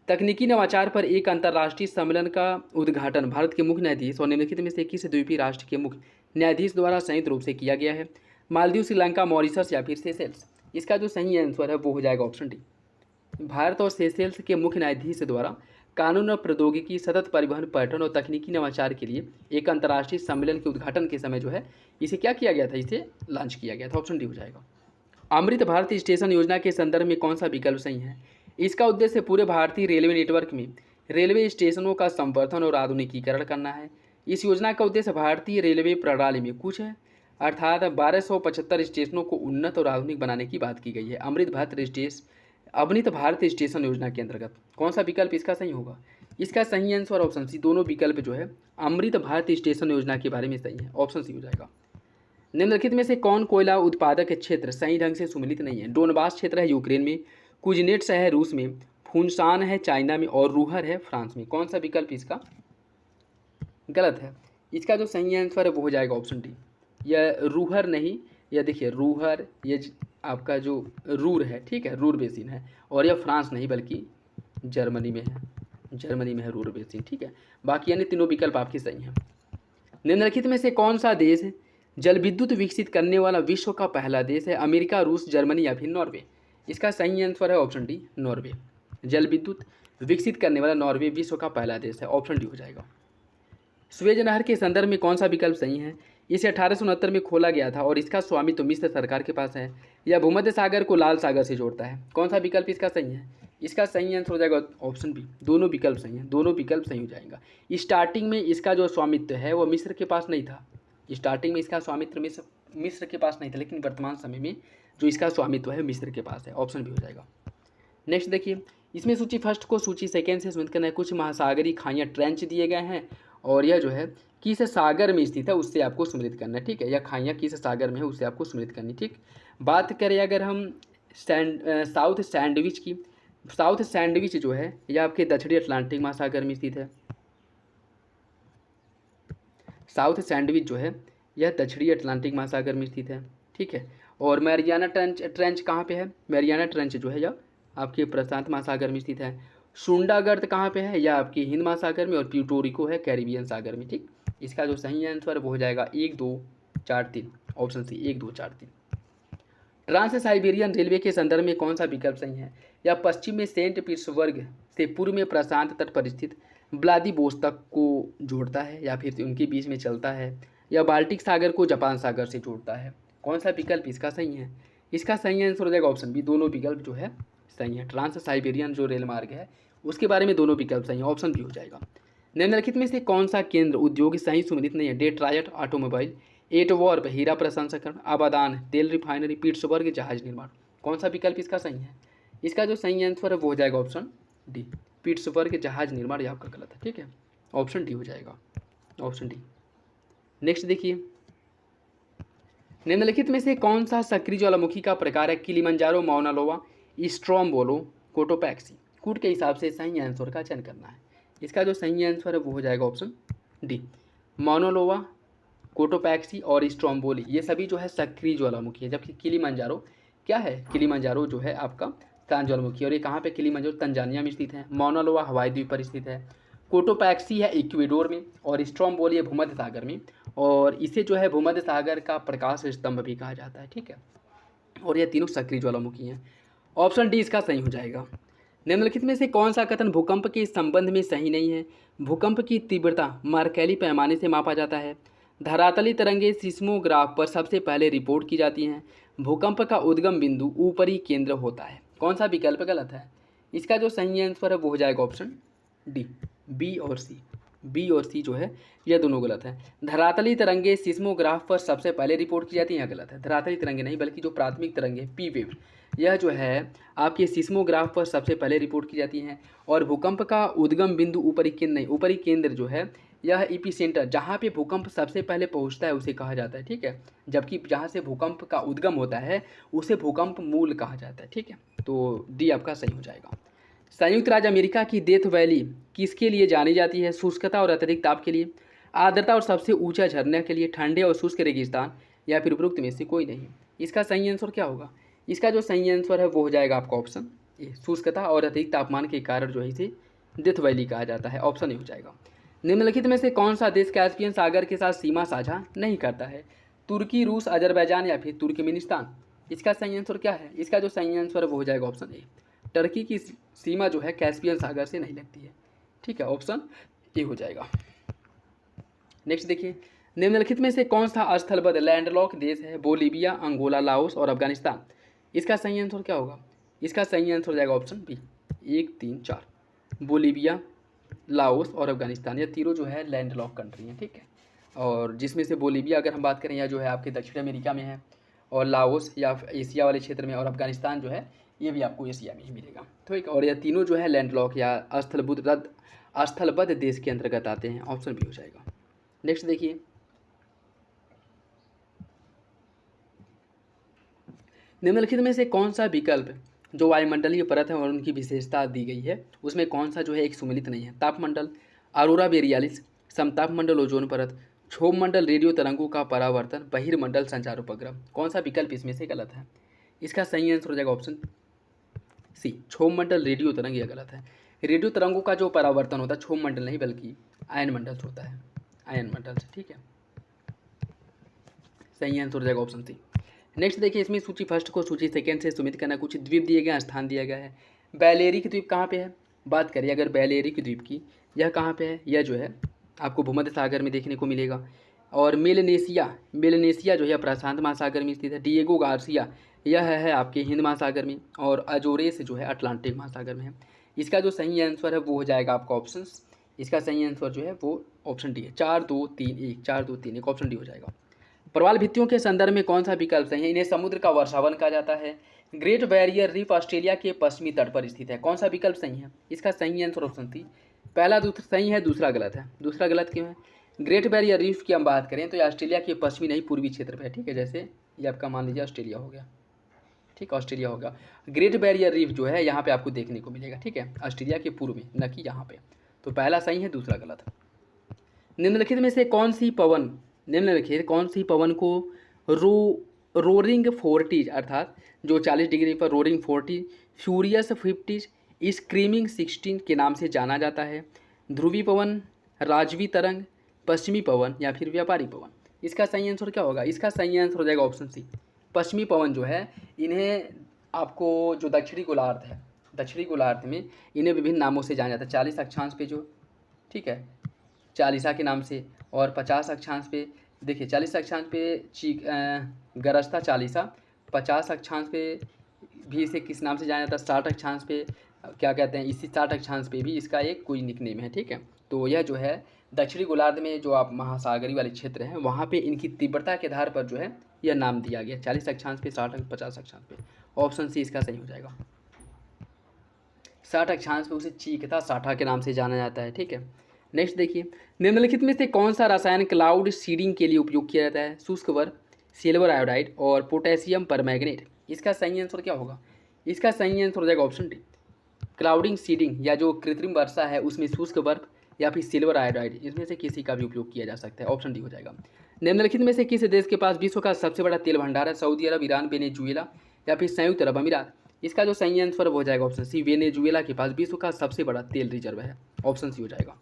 तकनीकी नवाचार पर एक अंतर्राष्ट्रीय सम्मेलन का उद्घाटन भारत के मुख्य न्यायाधीश और निम्नलिखित में से किस द्वीपीय राष्ट्र के मुख्य न्यायाधीश द्वारा संयुक्त रूप से किया गया है? मालदीव, श्रीलंका, मॉरिशस या फिर सेशेल्स? इसका जो सही आंसर है वो हो जाएगा ऑप्शन डी। भारत और सेशेल्स के मुख्य न्यायाधीश द्वारा कानून और प्रौद्योगिकी, सतत परिवहन, पर्यटन और तकनीकी नवाचार के लिए एक अंतर्राष्ट्रीय सम्मेलन के उद्घाटन के समय जो है इसे क्या किया गया था? इसे लॉन्च किया गया था। ऑप्शन डी हो जाएगा। अमृत भारत स्टेशन योजना के संदर्भ में कौन सा विकल्प सही है? इसका उद्देश्य पूरे भारतीय रेलवे नेटवर्क में रेलवे स्टेशनों का संवर्धन और आधुनिकीकरण करना है। इस योजना का उद्देश्य भारतीय रेलवे प्रणाली में कुछ है, अर्थात 1275 स्टेशनों को उन्नत और आधुनिक बनाने की बात की गई है। अमृत भारत स्टेशन योजना के अंतर्गत कौन सा विकल्प इसका सही होगा? इसका सही आंसर ऑप्शन सी। दोनों विकल्प जो है अमृत भारत स्टेशन योजना के बारे में सही है। ऑप्शन सी हो जाएगा। निम्नलिखित में से कौन कोयला उत्पादक क्षेत्र सही ढंग से सुमिलित नहीं है? डोनबास क्षेत्र है यूक्रेन में, कुजनेट्स है रूस में, फुनसान है चाइना में और रूहर है फ्रांस में। कौन सा विकल्प इसका गलत है? इसका जो सही आंसर है वो हो जाएगा ऑप्शन डी। यह रूहर नहीं, यह देखिए रूहर, ये आपका जो रूर है, ठीक है, रूर बेसिन है, और यह फ्रांस नहीं बल्कि जर्मनी में है, जर्मनी में है रूर बेसिन, ठीक है। बाकी यानी तीनों विकल्प आपके सही हैं। निम्नलिखित में से कौन सा देश जल विद्युत विकसित करने वाला विश्व का पहला देश है? अमेरिका, रूस, जर्मनी या फिर नॉर्वे? इसका सही आंसर है ऑप्शन डी, नॉर्वे। जल विद्युत विकसित करने वाला नॉर्वे विश्व का पहला देश है। ऑप्शन डी हो जाएगा। स्वेज नहर के संदर्भ में कौन सा विकल्प सही है? इसे 1869 में खोला गया था और इसका स्वामित्व मिस्र सरकार के पास है। यह भूमध्य सागर को लाल सागर से जोड़ता है। कौन सा विकल्प इसका सही है? इसका सही आंसर हो जाएगा ऑप्शन बी। दोनों विकल्प सही हैं, दोनों विकल्प सही हो जाएगा। स्टार्टिंग में इसका जो स्वामित्व है वो मिस्र के पास नहीं था। स्टार्टिंग में इसका स्वामित्व मिस्र के पास नहीं था, लेकिन वर्तमान समय में जो इसका स्वामित्व है मिस्र के पास है। ऑप्शन बी हो जाएगा। नेक्स्ट देखिए, इसमें सूची फर्स्ट को सूची सेकेंड से सुमित करना है। कुछ महासागरीय खाइयाँ ट्रेंच दिए गए हैं और यह जो है किस सागर में स्थित है उससे आपको सुमित करना है, ठीक है। यह खाइयाँ किस सागर में है उससे आपको सुमित करनी, ठीक। बात करें अगर हम साउथ सैंडविच की, साउथ सैंडविच जो है यह आपके दक्षिणी अटलांटिक महासागर में स्थित है। साउथ सैंडविच जो है यह दक्षिणी अटलांटिक महासागर में स्थित है, ठीक है। और मैरियाना ट्रेंच कहाँ पे है? मैरियाना ट्रेंच जो है यह आपके प्रशांत महासागर में स्थित है। सुंडा गर्त कहाँ पे है? यह आपकी हिंद महासागर में, और प्यूटोरिको है कैरिबियन सागर में, ठीक। इसका जो सही आंसर वो हो जाएगा 1 2 4 3, option C 1 2 4 3। Trans Siberian Railway के संदर्भ में कौन सा विकल्प सही है? यह पश्चिम में सेंट पीटर्सबर्ग से पूर्व में प्रशांत तट पर स्थित व्लादिवोस्तोक को जोड़ता है या फिर उनके बीच में चलता है, या बाल्टिक सागर को जापान सागर से जोड़ता है? कौन सा विकल्प इसका सही है? इसका सही आंसर हो जाएगा ऑप्शन बी। दोनों विकल्प जो है सही है। ट्रांस साइबेरियन जो रेल मार्ग है उसके बारे में दोनों विकल्प सही है। ऑप्शन बी हो जाएगा। निम्नलिखित में से कौन सा केंद्र उद्योग सही सुमिलित नहीं है? डेट्रायट ऑटोमोबाइल, एटवर्प हीरा प्रसंस्करण, आबादान तेल रिफाइनरी, पीट्सबर्ग जहाज निर्माण? कौन सा विकल्प इसका सही है? इसका जो सही आंसर है वो हो जाएगा ऑप्शन डी, पीट्सबर्ग जहाज निर्माण। यह आपका गलत है, ठीक है। ऑप्शन डी हो जाएगा, ऑप्शन डी। नेक्स्ट देखिए, निम्नलिखित में से कौन सा सक्रिय ज्वालामुखी का प्रकार है? किलिमंजारो, माउना लोआ, स्ट्रोम्बोलो, कोटोपैक्सी? कूट के हिसाब से सही आंसर का चयन करना है। इसका जो सही आंसर है वो हो जाएगा ऑप्शन डी, माउना लोआ, कोटोपैक्सी और स्ट्रोम्बोली, ये सभी जो है सक्रिय ज्वालामुखी है। जबकि किलिमंजारो क्या है? किलिमंजारो जो है आपका शांत ज्वालामुखी, और ये कहाँ पे? किलिमंजारो तंजानिया में स्थित है। माउना लोआ हवाई द्वीप पर स्थित है। कोटोपैक्सी है इक्वेडोर में, और स्ट्रोम्बोली है भूमध्य सागर में, और इसे जो है भूमध्य सागर का प्रकाश स्तंभ भी कहा जाता है, ठीक है। और ये तीनों सक्रिय ज्वालामुखी हैं। ऑप्शन डी इसका सही हो जाएगा। निम्नलिखित में से कौन सा कथन भूकंप के संबंध में सही नहीं है? भूकंप की तीव्रता मर्कैली पैमाने से मापा जाता है। धरातली तरंगें सिस्मोग्राफ पर सबसे पहले रिपोर्ट की जाती हैं। भूकंप का उद्गम बिंदु ऊपरी केंद्र होता है। कौन सा विकल्प गलत है? इसका जो सही आंसर है वो हो जाएगा ऑप्शन डी, बी और सी। बी और सी जो है यह दोनों गलत है। धरातली तरंगें सिस्मोग्राफ पर सबसे पहले रिपोर्ट की जाती हैं, यह गलत है। धरातली तरंगें नहीं बल्कि जो प्राथमिक तरंगें पी वेव, यह जो है आपके सिस्मोग्राफ पर सबसे पहले रिपोर्ट की जाती हैं। और भूकंप का उद्गम बिंदु ऊपरी केंद्र नहीं, ऊपरी केंद्र जो है यह एपिसेंटर, जहाँ पे भूकंप सबसे पहले पहुँचता है उसे कहा जाता है, ठीक है। जबकि जहाँ से भूकंप का उद्गम होता है उसे भूकंप मूल कहा जाता है, ठीक है। तो डी आपका सही हो जाएगा। संयुक्त राज्य अमेरिका की डेथ वैली किसके लिए जानी जाती है? शुष्कता और अत्यधिक ताप के लिए, आर्द्रता और सबसे ऊंचा झरने के लिए, ठंडे और शुष्क रेगिस्तान, या फिर उपरोक्त में से कोई नहीं। इसका सही आंसर क्या होगा? इसका जो सही आंसर है वो हो जाएगा आपका ऑप्शन ए, शुष्कता और अधिक तापमान के कारण जो है इसे डेथ वैली कहा जाता है। ऑप्शन ए हो जाएगा। निम्नलिखित में से कौन सा देश कैस्पियन सागर के साथ सीमा साझा नहीं करता है? तुर्की, रूस, अजरबैजान या फिर तुर्कमेनिस्तान। इसका सही आंसर क्या है? इसका जो सही आंसर है वो हो जाएगा ऑप्शन ए, टर्की की सीमा जो है कैस्पियन सागर से नहीं लगती है, ठीक है। ऑप्शन ए हो जाएगा। नेक्स्ट देखिए, निम्नलिखित में से कौन सा स्थलबद्ध लैंडलॉक देश है? बोलीविया, अंगोला, लाओस और अफगानिस्तान। इसका सही आंसर क्या होगा? इसका सही आंसर हो जाएगा ऑप्शन बी, 1, 3, 4। बोलीविया, लाओस और अफगानिस्तान, ये तीनों जो है लैंडलॉक कंट्री हैं, ठीक है। और जिसमें से बोलीविया अगर हम बात करें, यह जो है आपके दक्षिण अमेरिका में है, और लाओस या एशिया वाले क्षेत्र में, और अफगानिस्तान जो है ये भी आपको एशिया में ही मिलेगा, ठीक। और यह तीनों जो है लैंडलॉक या स्थलबद्ध देश के अंतर्गत आते हैं। ऑप्शन बी हो जाएगा। नेक्स्ट देखिए, निम्नलिखित में से कौन सा विकल्प जो वायुमंडलीय परत है और उनकी विशेषता दी गई है उसमें कौन सा जो है एक सुमिलित नहीं है? तापमंडल, अरोरा बोरियालिस, समतापमंडल ओजोन परत, क्षोभ मंडल रेडियो तरंगों का परावर्तन, बहिर्मंडल संचार उपग्रह। कौन सा विकल्प इसमें से गलत है? इसका सही आंसर हो जाएगा ऑप्शन सी, क्षोभ मंडल रेडियो तरंग। यह गलत है। रेडियो तरंगों का जो परावर्तन होता है क्षोभ मंडल नहीं बल्कि आयन मंडल से होता है, आयन मंडल से, ठीक है। सही आंसर हो जाएगा ऑप्शन सी। नेक्स्ट देखिए, इसमें सूची फर्स्ट को सूची सेकंड से सुमित करना। कुछ द्वीप दिए गए हैं, स्थान दिया गया है। बैलेरिक द्वीप कहाँ पे है? बात करिए अगर बैलेरिक द्वीप की, यह कहाँ पे है? यह जो है आपको भूमध्य सागर में देखने को मिलेगा। और मेलनेशिया जो है प्रशांत महासागर में स्थित है। डिएगो गार्सिया यह है आपके हिंद महासागर में, और अजोरेस जो है अटलांटिक महासागर में है। इसका जो सही आंसर है वो हो जाएगा आपका ऑप्शन, इसका सही आंसर जो है वो ऑप्शन डी है। 4, 2, 3, 1, 4, 2, 3, 1, ऑप्शन डी हो जाएगा। प्रवाल भित्तियों के संदर्भ में कौन सा विकल्प सही है? इन्हें समुद्र का वर्षावन कहा जाता है। ग्रेट बैरियर रीफ ऑस्ट्रेलिया के पश्चिमी तट पर स्थित है। कौन सा विकल्प सही है? इसका सही आंसर ऑप्शन सी। पहला सही है, दूसरा गलत है। दूसरा गलत क्यों है? ग्रेट बैरियर रीफ की हम बात करें तो ये ऑस्ट्रेलिया के पश्चिमी नहीं पूर्वी क्षेत्र पर है, ठीक है। जैसे ये आपका मान लीजिए ऑस्ट्रेलिया हो गया, ठीक, ऑस्ट्रेलिया होगा। ग्रेट बैरियर रीफ जो है यहाँ पे आपको देखने को मिलेगा, ठीक है, ऑस्ट्रेलिया के पूर्व में, न कि यहाँ पे। तो पहला सही है, दूसरा गलत। निम्नलिखित में से कौन सी पवन को रोरिंग 40 अर्थात जो 40 डिग्री पर रोरिंग 40, फ्यूरियस 50, स्क्रीमिंग 16 के नाम से जाना जाता है? ध्रुवी पवन, राजवी तरंग, पश्चिमी पवन या फिर व्यापारी पवन। इसका सही आंसर क्या होगा? इसका सही आंसर हो जाएगा ऑप्शन सी, पश्चिमी पवन जो है इन्हें आपको जो दक्षिणी गोलार्ध में इन्हें विभिन्न नामों से जाना जाता है। 40 अक्षांश पे जो, ठीक है, चालीसा के नाम से, और 50 अक्षांश पे देखिए 40 अक्षांश पे गरजता चालीसा, 50 अक्षांश पे भी इसे किस नाम से जाना जाता है? 60 अक्षांश पे क्या कहते हैं? इसी 60 अक्षांश पे भी इसका एक कोई निकनेम है, ठीक है। तो यह जो है दक्षिणी गोलार्ध में जो आप महासागरी वाले क्षेत्र हैं वहाँ पे इनकी तीव्रता के आधार पर जो है यह नाम दिया गया, 40 अक्षांश पे, 60, 50 अक्षांश पे। ऑप्शन सी इसका सही हो जाएगा। 60 अक्षांश पे उसे चीकता साठा के नाम से जाना जाता है, ठीक है। नेक्स्ट देखिए, निम्नलिखित में से कौन सा रसायन क्लाउड सीडिंग के लिए उपयोग किया जाता है? शुष्क वर्ग, सिल्वर आयोडाइड और पोटेशियम परमैंगनेट। इसका सही आंसर क्या होगा? इसका सही आंसर हो जाएगा ऑप्शन डी, क्लाउडिंग सीडिंग या जो कृत्रिम वर्षा है उसमें शुष्क वर्ग या फिर सिल्वर आयोडाइड, इसमें से किसी का भी उपयोग किया जा सकता है। ऑप्शन डी हो जाएगा। निम्नलिखित में से किस देश के पास विश्व का सबसे बड़ा तेल भंडार है? सऊदी अरब, ईरान, वेनेजुएला या फिर संयुक्त अरब अमीरात। इसका जो सही आंसर हो जाएगा ऑप्शन सी, वेनेजुएला के पास विश्व का सबसे बड़ा तेल रिजर्व है। ऑप्शन सी हो जाएगा।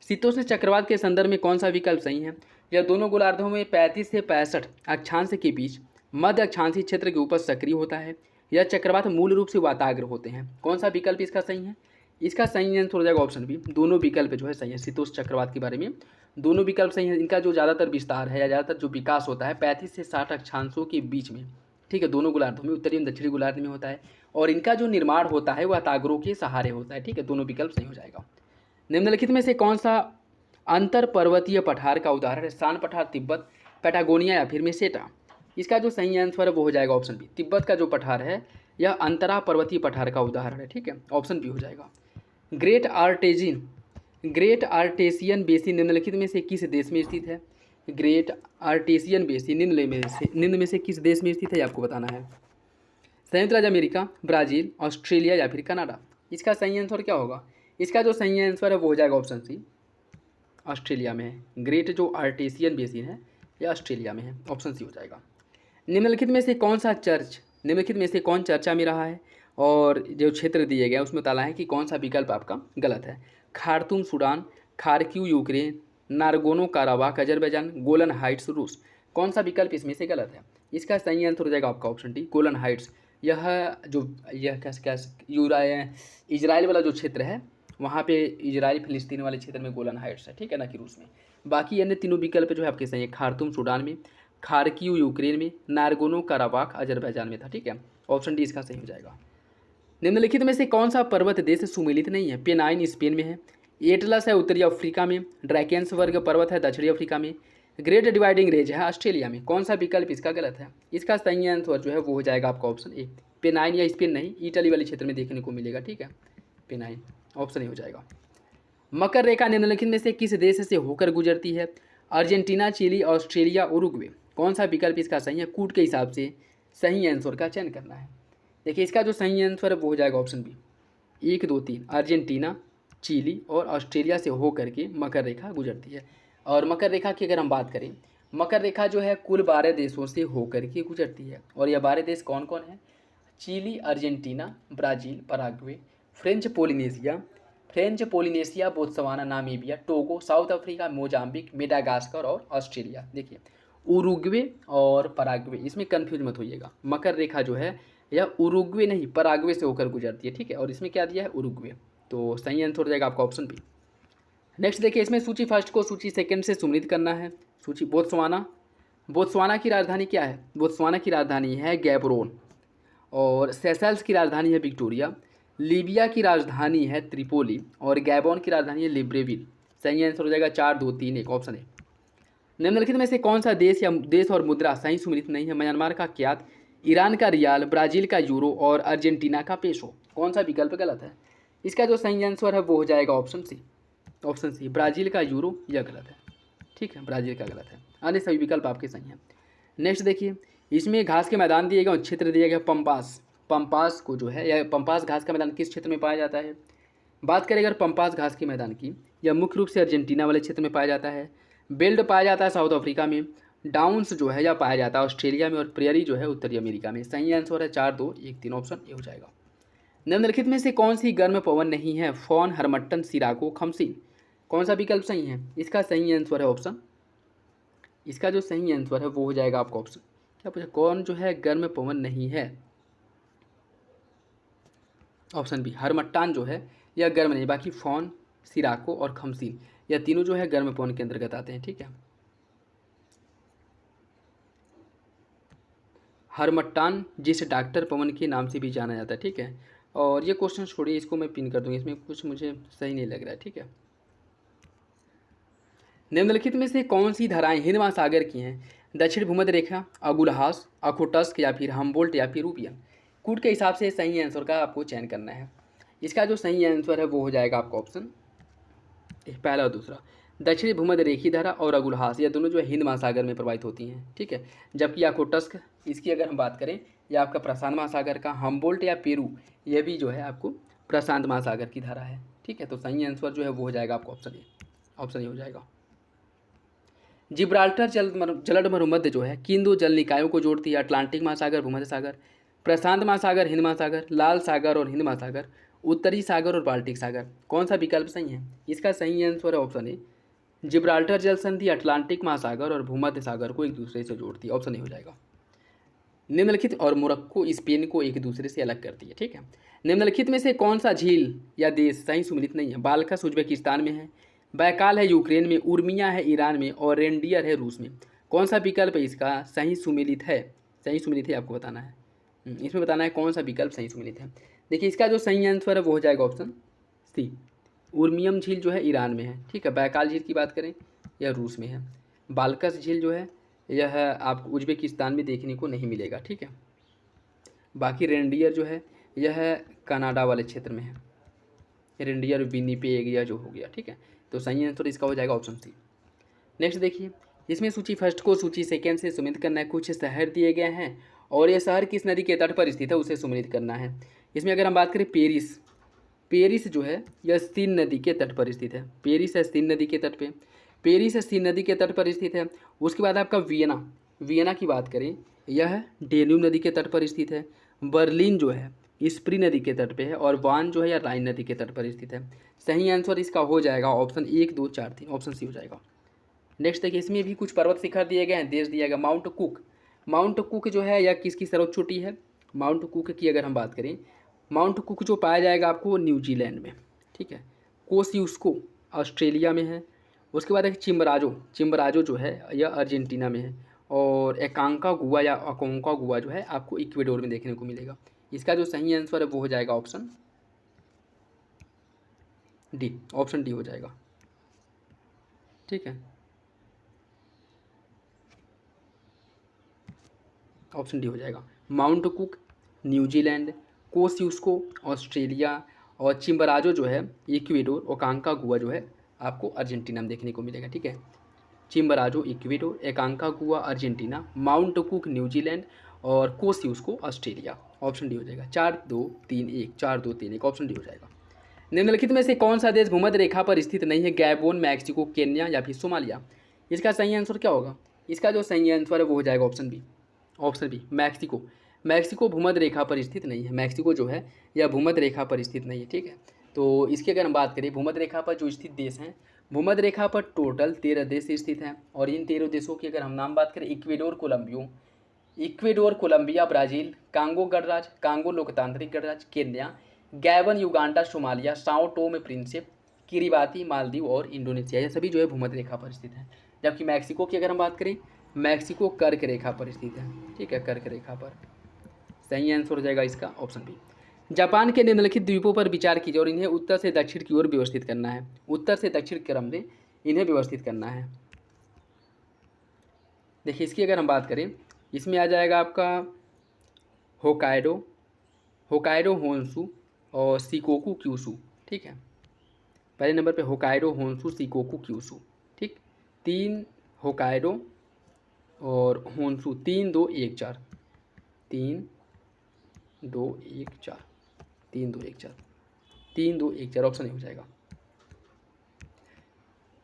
शीतोष्ण चक्रवात के संदर्भ में कौन सा विकल्प सही है? यह दोनों गोलार्धों में 35 से 65 अक्षांश के बीच मध्य अक्षांशीय क्षेत्र के ऊपर सक्रिय होता है। यह चक्रवात मूल रूप से वाताग्र होते हैं। कौन सा विकल्प इसका सही है? इसका सही आंसर हो जाएगा ऑप्शन बी। दोनों विकल्प जो है सही है। शीतोष्ण चक्रवात के बारे में दोनों विकल्प सही है। इनका जो ज़्यादातर विस्तार है या ज़्यादातर जो विकास होता है 35 से 60 अक्षांशों के बीच में, ठीक है, दोनों गोलार्धों में, उत्तरी एवं दक्षिणी गोलार्ध में होता है। और इनका जो निर्माण होता है वह तागरों के सहारे होता है। ठीक है, दोनों विकल्प सही हो जाएगा। निम्नलिखित में से कौन सा अंतर पर्वतीय पठार का उदाहरण है? सान पठार तिब्बत, पैटागोनिया या फिर मेसेटा? इसका जो सही आंसर है वो हो जाएगा ऑप्शन बी। तिब्बत का जो पठार है यह अंतरा पर्वतीय पठार का उदाहरण है। ठीक है, ऑप्शन बी हो जाएगा। ग्रेट आर्टेशियन बेसिन निम्नलिखित में से किस देश में स्थित है? ग्रेट आर्टेशियन बेसिन निम्न में से किस देश में स्थित है आपको बताना है। संयुक्त राज्य अमेरिका, ब्राज़ील, ऑस्ट्रेलिया या फिर कनाडा? इसका सही आंसर क्या होगा? इसका जो सही आंसर है वो हो जाएगा ऑप्शन सी, ऑस्ट्रेलिया में है। ग्रेट जो आर्टेशियन बेसिन है यह ऑस्ट्रेलिया में है। ऑप्शन सी हो जाएगा। निम्नलिखित में से कौन चर्चा में रहा है और जो क्षेत्र दिए गए उसमें बताना है कि कौन सा विकल्प आपका गलत है। Khartoum Sudan, Kharkiv Ukraine, Nagorno Karabakh Azerbaijan, Golan Heights रूस? कौन सा विकल्प इसमें से गलत है? इसका सही आंसर हो जाएगा आपका ऑप्शन डी, गोलन हाइट्स। यह क्या इजराइल वाला जो क्षेत्र है वहाँ पे इजराइल फिलिस्तीन वाले क्षेत्र में गोलन हाइट्स है। ठीक है ना, कि रूस में। बाकी अन्य तीनों विकल्प जो है आपके सही है। खार्तूम सूडान में, खार्किव यूक्रेन में, नारगोनो काराबाख अजरबैजान में था। ठीक है, ऑप्शन डी इसका सही हो जाएगा। निम्नलिखित में से कौन सा पर्वत देश सुमेलित नहीं है? पेनाइन स्पेन में है, एटलस है उत्तरी अफ्रीका में, ड्रैकेंसबर्ग पर्वत है दक्षिणी अफ्रीका में, ग्रेट डिवाइडिंग रेंज है ऑस्ट्रेलिया में? कौन सा विकल्प इसका गलत है? इसका सही आंसर जो है वो हो जाएगा आपका ऑप्शन ए, पेनाइन या स्पेन नहीं, इटली वाले क्षेत्र में देखने को मिलेगा। ठीक है, पेनाइन ऑप्शन ए हो जाएगा। मकर रेखा निम्नलिखित में से किस देश से होकर गुजरती है? Argentina, Chile, Australia, Uruguay? कौन सा विकल्प इसका सही है? कूट के हिसाब से सही आंसर का चयन करना है। देखिए, इसका जो सही आंसर है वो हो जाएगा ऑप्शन बी, 1, 2, 3 अर्जेंटीना, चिली और ऑस्ट्रेलिया से होकर के मकर रेखा गुजरती है। और मकर रेखा की अगर हम बात करें, मकर रेखा जो है कुल 12 देशों से होकर के गुजरती है। और यह 12 देश कौन कौन है? Chile, Argentina, Brazil, Paraguay, French Polynesia, Botswana, Namibia, Togo, South Africa, Mozambique, Madagascar और ऑस्ट्रेलिया। देखिए, उरुग्वे और पराग्वे, इसमें कन्फ्यूज मत होइएगा। मकर रेखा जो है यह उरुग्वे नहीं पराग्वे से होकर गुजरती है। ठीक है, और इसमें क्या दिया है? उरुग्वे। तो सही आंसर हो जाएगा आपका ऑप्शन बी। नेक्स्ट देखिए, इसमें सूची फर्स्ट को सूची सेकंड से सम्मिलित करना है। सूची बोत्सवाना की राजधानी क्या है? बोत्सवाना की राजधानी है गैबरोन। और सेशल्स की राजधानी है विक्टोरिया, लीबिया की राजधानी है त्रिपोली और गैबोन की राजधानी है लिब्रेविल। सही आंसर हो जाएगा 4, 2, 3, 1 ऑप्शन है। निम्नलिखित में से कौन सा देश और मुद्रा सही सम्मिलित नहीं है? म्यांमार का क्यात, ईरान का रियाल, ब्राज़ील का यूरो और अर्जेंटीना का पेसो? कौन सा विकल्प गलत है? इसका जो सही आंसर है वो हो जाएगा ऑप्शन सी, ब्राज़ील का यूरो। यह गलत है। ठीक है, ब्राज़ील का गलत है। अन्य सभी विकल्प आपके सही हैं। नेक्स्ट देखिए, इसमें घास के मैदान दिए गए और क्षेत्र दिया गया पंपास को जो है, या पंपास घास का मैदान किस क्षेत्र में पाया जाता है? बात करें अगर पंपास घास के मैदान की, यह मुख्य रूप से अर्जेंटीना वाले क्षेत्र में पाया जाता है। बेल्ट पाया जाता है साउथ अफ्रीका में, डाउन्स जो है यह पाया जाता है ऑस्ट्रेलिया में और प्रेयरी जो है उत्तरी अमेरिका में। सही आंसर है 4, 2, 1, 3 ऑप्शन ए हो जाएगा। निम्नलिखित में से कौन सी गर्म पवन नहीं है? Foehn, harmattan, sirocco, khamsin? कौन सा विकल्प सही है? इसका सही आंसर है इसका जो सही आंसर है वो हो जाएगा आपका ऑप्शन, क्या पूछा, कौन जो है गर्म पवन नहीं है? ऑप्शन बी, हरमट्टान जो है यह गर्म नहीं, बाकी फॉन, सिराको और खमसीन यह तीनों जो है गर्म पवन के अंतर्गत आते हैं। ठीक है, हरमट्टान जिस डॉक्टर पवन के नाम से भी जाना जाता है। ठीक है, और ये क्वेश्चन छोड़िए, इसको मैं पिन कर दूँगा, इसमें कुछ मुझे सही नहीं लग रहा है। ठीक है, निम्नलिखित में से कौन सी धाराएं हिंद महासागर की हैं? दक्षिण भूमध्य रेखा, अगुलहास, अखोटस्क या फिर हमबोल्ट या फिर रूपियन? कूट के हिसाब से सही आंसर का आपको चयन करना है। इसका जो सही आंसर है वो हो जाएगा आपका ऑप्शन पहला और दूसरा। दक्षिणी भूमध्य रेखी धारा और अगुलहास यह दोनों जो है हिंद महासागर में प्रवाहित होती हैं। ठीक है, जबकि अखोटस्क, इसकी अगर हम बात करें, यह आपका प्रशांत महासागर का, हमबोल्ट या पेरू यह भी जो है आपको प्रशांत महासागर की धारा है। ठीक है, तो सही आंसर जो है वो हो जाएगा आपका ऑप्शन ए हो जाएगा। जिब्राल्टर जलद मरुमध्य जो है किन दो जल निकायों को जोड़ती है? अटलांटिक महासागर, भूमध्य सागर, प्रशांत महासागर, हिंद महासागर, लाल सागर और हिंद महासागर, उत्तरी सागर और बाल्टिक सागर। कौन सा विकल्प सही है? इसका सही आंसर है ऑप्शन ए, जिब्राल्टर जल संधि अटलांटिक महासागर और भूमध्य सागर को एक दूसरे से जोड़ती है। ऑप्शन ए हो जाएगा। निम्नलिखित और मोरक्को स्पेन को एक दूसरे से अलग करती है। ठीक है, निम्नलिखित में से कौन सा झील या देश सही सुमेलित नहीं है? बाल्कस उज्बेकिस्तान में है, बैकाल है यूक्रेन में, उर्मिया है ईरान में और रेंडियर है रूस में। कौन सा विकल्प इसका सही सुमेलित है? सही सुमेलित है आपको बताना है। इसमें बताना है कौन सा विकल्प सही सुमेलित है। देखिए इसका जो सही आंसर है वो हो जाएगा ऑप्शन सी, उर्मियम झील जो है ईरान में है। ठीक है, बैकाल झील की बात करें यह रूस में है। बाल्कस झील जो है यह आपको उज्बेकिस्तान में देखने को नहीं मिलेगा। ठीक है, बाकी रेंडियर जो है यह कनाडा वाले क्षेत्र में है। रेंडियर विनिपेग यह जो हो गया। ठीक है, तो सही आंसर इसका हो जाएगा ऑप्शन सी। नेक्स्ट देखिए, इसमें सूची फर्स्ट को सूची सेकेंड से सुमेलित करना है। कुछ शहर दिए गए हैं और यह शहर किस नदी के तट पर स्थित है उसे सुमेलित करना है। इसमें अगर हम बात करें पेरिस, पेरिस जो है यह सीन नदी के तट पर स्थित है। पेरिस है सीन नदी के तट पे, पेरिस सीन नदी के तट पर स्थित है। उसके बाद आपका वियना, वियना की बात करें यह डेन्यूब नदी के तट पर स्थित है। बर्लिन जो है स्प्री नदी के तट पे है और वान जो है या राइन नदी के तट पर स्थित है। सही आंसर इसका हो जाएगा ऑप्शन 1 2 4 3, ऑप्शन सी हो जाएगा। नेक्स्ट देखिए, इसमें भी कुछ पर्वत शिखर दिए गए हैं, देश दिया गया माउंट कुक। माउंट कुक जो है यह किसकी सर्वोच्च चोटी है? माउंट कुक की अगर हम बात करें, माउंट कुक जो पाया जाएगा आपको न्यूजीलैंड में। ठीक है, कोसियुस्को ऑस्ट्रेलिया में है। उसके बाद एक चिम्बराजो, चिम्बराजो जो है यह अर्जेंटीना में है और एकांका गुआ या अकोंका गुआ जो है आपको इक्वेडोर में देखने को मिलेगा। इसका जो सही आंसर है वो हो जाएगा ऑप्शन डी, ऑप्शन डी हो जाएगा। ठीक है, ऑप्शन डी हो जाएगा। माउंट कुक न्यूजीलैंड, कोसियुस्को ऑस्ट्रेलिया और चिम्बराजो जो है इक्वेडोर, ओकांका गुआ जो है आपको अर्जेंटीना में देखने को मिलेगा। ठीक है, चिम्बराजो इक्वेडोर, एकांका गुआ अर्जेंटीना, माउंट कुक न्यूजीलैंड और कोसियुस्को ऑस्ट्रेलिया। ऑप्शन डी हो जाएगा। 4 2 3 1, 4 2 3 1, ऑप्शन डी हो जाएगा। निम्नलिखित में से कौन सा देश भूमध्य रेखा पर स्थित नहीं है? गैबोन, मैक्सिको, केन्या या फिर सोमालिया। इसका सही आंसर क्या होगा? इसका जो सही आंसर है वो हो जाएगा option B, option B Mexico. Mexico भूमध्य रेखा पर स्थित नहीं है। मैक्सिको जो है यह भूमध्य रेखा पर स्थित नहीं है। ठीक है, तो इसकी अगर हम बात करें भूमध्य रेखा पर जो स्थित देश हैं, भूमध्य रेखा पर टोटल 13 देश स्थित हैं और इन 13 देशों की अगर हम नाम बात करें, इक्वेडोर, कोलंबिया, ब्राज़ील, कांगो गणराज्य, कांगो लोकतांत्रिक गणराज्य, Kenya, Gabon, Uganda, Somalia, Sao Tome Principe, Kiribati, Maldives और इंडोनेशिया, ये सभी जो है भूमध्य रेखा पर स्थित हैं। जबकि मैक्सिको की अगर हम बात करें, मैक्सिको कर्क रेखा पर स्थित है। ठीक है, कर्क रेखा पर। सही आंसर हो जाएगा इसका ऑप्शन बी। जापान के निम्नलिखित द्वीपों पर विचार कीजिए और इन्हें उत्तर से दक्षिण की ओर व्यवस्थित करना है। उत्तर से दक्षिण क्रम में इन्हें व्यवस्थित करना है। देखिए इसकी अगर हम बात करें, इसमें आ जाएगा आपका होकाइडो, होकाइडो होन्शु और शिकोकू क्यूशू। ठीक है, पहले नंबर पे होकाइडो, होन्शु, शिकोकू क्यूशू। ठीक, 3 होकाइडो और होन्शु, 3 2 1 4, 3 2 1 4, 3 2 1 4, 3 2 1 4, ऑप्शन ए हो जाएगा।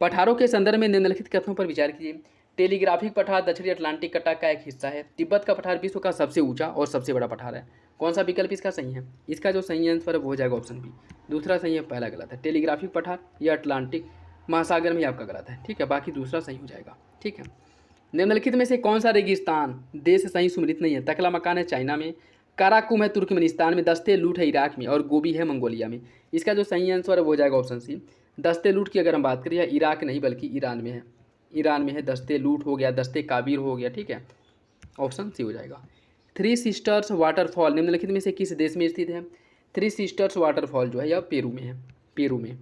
पठारों के संदर्भ में निम्नलिखित कथनों पर विचार कीजिए। टेलीग्राफिक पठार दक्षिणी अटलांटिक कटाक का एक हिस्सा है। तिब्बत का पठार विश्व का सबसे ऊंचा और सबसे बड़ा पठार है। कौन सा विकल्प इसका सही है? इसका जो सही आंसर है वो हो जाएगा ऑप्शन बी। दूसरा सही है, पहला गलत है। टेलीग्राफिक पठार यह अटलांटिक महासागर में आपका गलत है। ठीक है, बाकी दूसरा सही हो जाएगा। ठीक है, निम्नलिखित में से कौन सा रेगिस्तान देश सही सुमेलित नहीं है? तकला मकान है चाइना में, काराकुम है तुर्कमेनिस्तान में, दस्ते लूट है इराक में और गोबी है मंगोलिया में। इसका जो सही आंसर है वो हो जाएगा ऑप्शन सी। दस्ते लूट की अगर हम बात करें, या इराक नहीं बल्कि ईरान में है। ईरान में है, दस्ते लूट हो गया, दस्ते काबीर हो गया। ठीक है, ऑप्शन सी हो जाएगा। 3 सिस्टर्स वाटरफॉल निम्नलिखित में से किस देश में स्थित है? 3 सिस्टर्स वाटरफॉल जो है यह पेरू में है। पेरू में।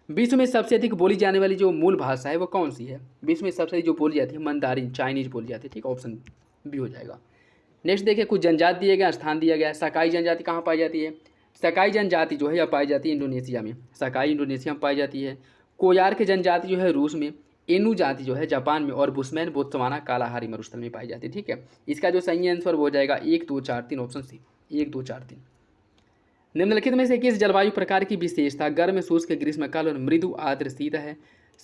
विश्व में सबसे अधिक बोली जाने वाली जो मूल भाषा है वो कौन सी है? विश्व में सबसे अधिक जो बोली जाती है मंदारिन, चाइनीज बोली जाती है। ठीक, ऑप्शन बी हो जाएगा। नेक्स्ट देखिए, कुछ जनजाति दिए गए, स्थान दिया गया है। सकाई जनजाति कहाँ पाई जाती है? सकाई जनजाति जो है यह पाई जाती है इंडोनेशिया में। सकाई इंडोनेशिया में पाई जाती है। कोयार की जनजाति जो है रूस में, एनु जाति जो है जापान में और बुशमैन बोत्सवाना कालाहारी मरुस्थल में पाई जाती है। ठीक है, इसका जो सही आंसर हो जाएगा 1 2 4 3, ऑप्शन सी 1 2 4 3। निम्नलिखित में से किस जलवायु प्रकार की विशेषता गर्म, शुष्क, ग्रीष्मकाल और मृदु आर्द्र शीत है?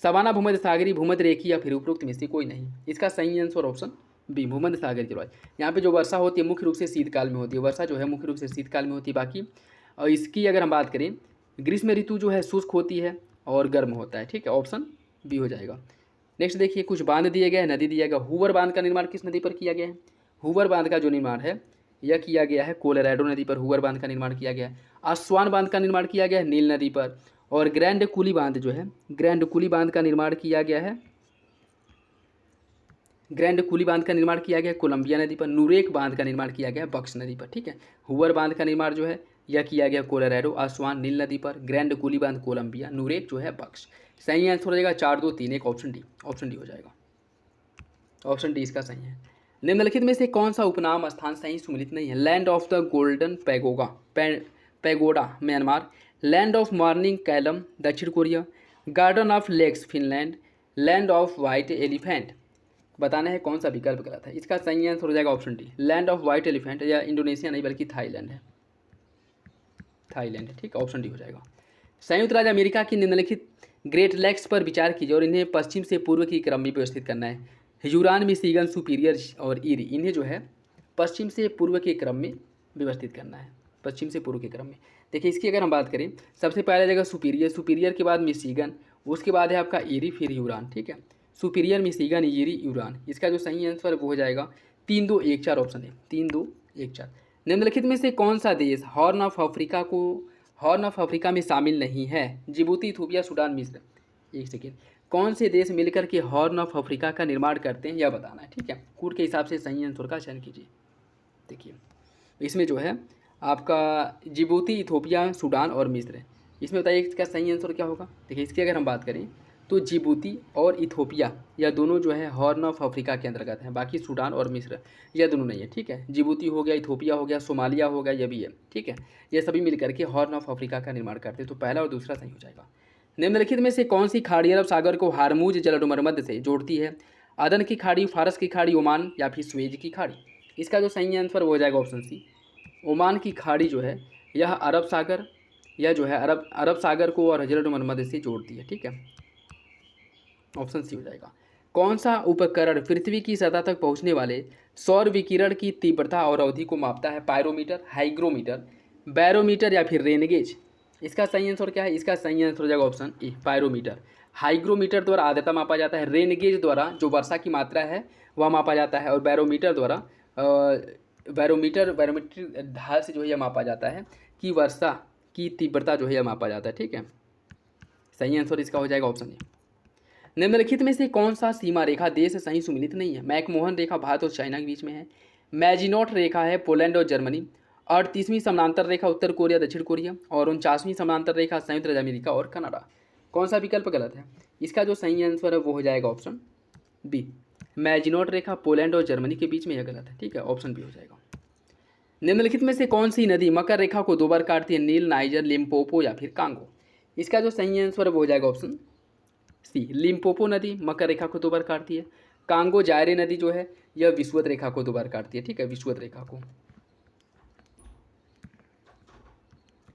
सवाना, भूमध्य सागरी, भूमध्य रेखीय या फिर उपरोक्त में से कोई नहीं। इसका सही आंसर ऑप्शन बी, भूमध्य सागरी जलवायु। यहाँ पे जो वर्षा होती है मुख्य रूप से शीतकाल में होती है। वर्षा जो है मुख्य रूप से शीतकाल में होती है। बाकी और इसकी अगर हम बात करें, ग्रीष्म ऋतु जो है शुष्क होती है और गर्म होता है, ठीक है, ऑप्शन बी हो जाएगा। नेक्स्ट देखिए, कुछ बांध दिए गए हैं, नदी दिया गया। हूवर बांध का निर्माण किस नदी पर किया गया है? हूवर बांध का जो निर्माण है यह किया गया है कोलोराडो नदी पर। हूवर बांध का निर्माण किया गया है। आस्वान बांध का निर्माण किया गया है नील नदी पर। और ग्रैंड कुली बांध जो है, ग्रैंड कुली बांध का निर्माण किया गया है, ग्रैंड कुली बांध का निर्माण किया गया कोलंबिया नदी पर। नूरेक बांध का निर्माण किया गया बक्स नदी पर, ठीक है। हुवर बांध का निर्माण जो है यह किया गया कोलोराडो, आस्वान नील नदी पर, ग्रैंड कुली बांध कोलंबिया, नूरेक जो है बक्स। सही आंसर हो जाएगा 4, 2, 3, 1 ऑप्शन डी। ऑप्शन डी हो जाएगा, ऑप्शन डी इसका सही है। निम्नलिखित में से कौन सा उपनाम स्थान सही सुमिलित नहीं है? Land of the golden pagoda Myanmar, land of morning calm दक्षिण Korea, garden of lakes Finland, land of white elephant. बताना है कौन सा विकल्प गलत है। इसका सही आंसर हो जाएगा option D, land of white elephant. या इंडोनेशिया नहीं बल्कि थाईलैंड है, थाईलैंड है, ठीक है, ऑप्शन डी हो जाएगा। संयुक्त राज्य अमेरिका की निम्नलिखित ग्रेट लेक्स पर विचार कीजिए और इन्हें पश्चिम से पूर्व की क्रम में व्यवस्थित करना है। ह्यूरॉन, मिशिगन, सुपीरियर और ईरी, इन्हें जो है पश्चिम से पूर्व के क्रम में व्यवस्थित करना है, पश्चिम से पूर्व के क्रम में। देखिए इसकी अगर हम बात करें, सबसे पहले जगह सुपीरियर, सुपीरियर के बाद मिशिगन, उसके बाद है आपका ईरी, फिर ह्यूरॉन, ठीक है। Superior, Michigan, eerie, Huron. इसका जो सही आंसर वो हो जाएगा 3, 2, 1, 4 ऑप्शन है, 3, 2, 1, 4। निम्नलिखित में से कौन सा देश हॉर्न ऑफ अफ्रीका में शामिल नहीं है? जिबूती, इथोपिया, सूडान, मिस्र। एक सेकेंड, कौन से देश मिलकर के हॉर्न ऑफ अफ्रीका का निर्माण करते हैं यह बताना है, ठीक है। कोड के हिसाब से सही आंसर का चयन कीजिए। देखिए इसमें जो है आपका जिबूती, इथोपिया, सूडान और मिस्र। इसमें बताइए इसका सही आंसर क्या होगा। देखिए इसकी अगर हम बात करें तो जिबूती और इथोपिया यह दोनों जो है हॉर्न ऑफ अफ्रीका के अंतर्गत हैं, बाकी सूडान और मिस्र यह दोनों नहीं है, ठीक है। जिबूती हो गया, इथोपिया हो गया, सोमालिया हो गया, यह भी है, ठीक है। ये सभी मिलकर के हॉर्न ऑफ अफ्रीका का निर्माण करते हैं, तो पहला और दूसरा सही हो जाएगा। निम्नलिखित में से कौन सी खाड़ी अरब सागर को हारमूज जलमर्मद से जोड़ती है? अदन की खाड़ी, फारस की खाड़ी, ओमान या फिर स्वेज की खाड़ी। इसका जो सही आंसर वो हो जाएगा ऑप्शन सी, ओमान की खाड़ी जो है यह अरब सागर, यह जो है अरब सागर को और जलमर्मद से जोड़ती है, ठीक है, ऑप्शन सी हो जाएगा। कौन सा उपकरण पृथ्वी की सतह तक पहुंचने वाले सौर विकिरण की तीव्रता और अवधि को मापता है? पायरोमीटर, हाइग्रोमीटर, बैरोमीटर या फिर रेनगेज। इसका सही आंसर क्या है? इसका सही आंसर हो जाएगा ऑप्शन ए, पायरोमीटर। हाइग्रोमीटर द्वारा आर्द्रता मापा जाता है, रेनगेज द्वारा जो वर्षा की मात्रा है वह मापा जाता है, और बैरोमीटर द्वारा बैरोमीट्रिक ढाल से जो है यह मापा जाता है कि वर्षा की तीव्रता जो है यह मापा जाता है, ठीक है। सही आंसर इसका हो जाएगा ऑप्शन ए। निम्नलिखित में से कौन सा सीमा रेखा देश सही सुमिलित नहीं है? मैकमोहन रेखा भारत और चाइना के बीच में है, मैजिनोट रेखा है पोलैंड और जर्मनी, 38वीं समानांतर रेखा उत्तर कोरिया दक्षिण कोरिया, और 49वीं समानांतर रेखा संयुक्त राज्य अमेरिका और कनाडा। कौन सा विकल्प गलत है? इसका जो सही आंसर है वो हो जाएगा ऑप्शन बी, मैजिनोट रेखा पोलैंड और जर्मनी के बीच में यह गलत है, ठीक है, ऑप्शन बी हो जाएगा। निम्नलिखित में से कौन सी नदी मकर रेखा को 2 बार काटती है? नील, नाइजर, लिम्पोपो या फिर कांगो। इसका जो सही आंसर है वो हो जाएगा ऑप्शन सी, लिम्पोपो नदी मकर रेखा को 2 बार काटती है। कांगो जायरे नदी जो है यह विषुवत रेखा को 2 बार काटती है, ठीक है, विषुवत रेखा को,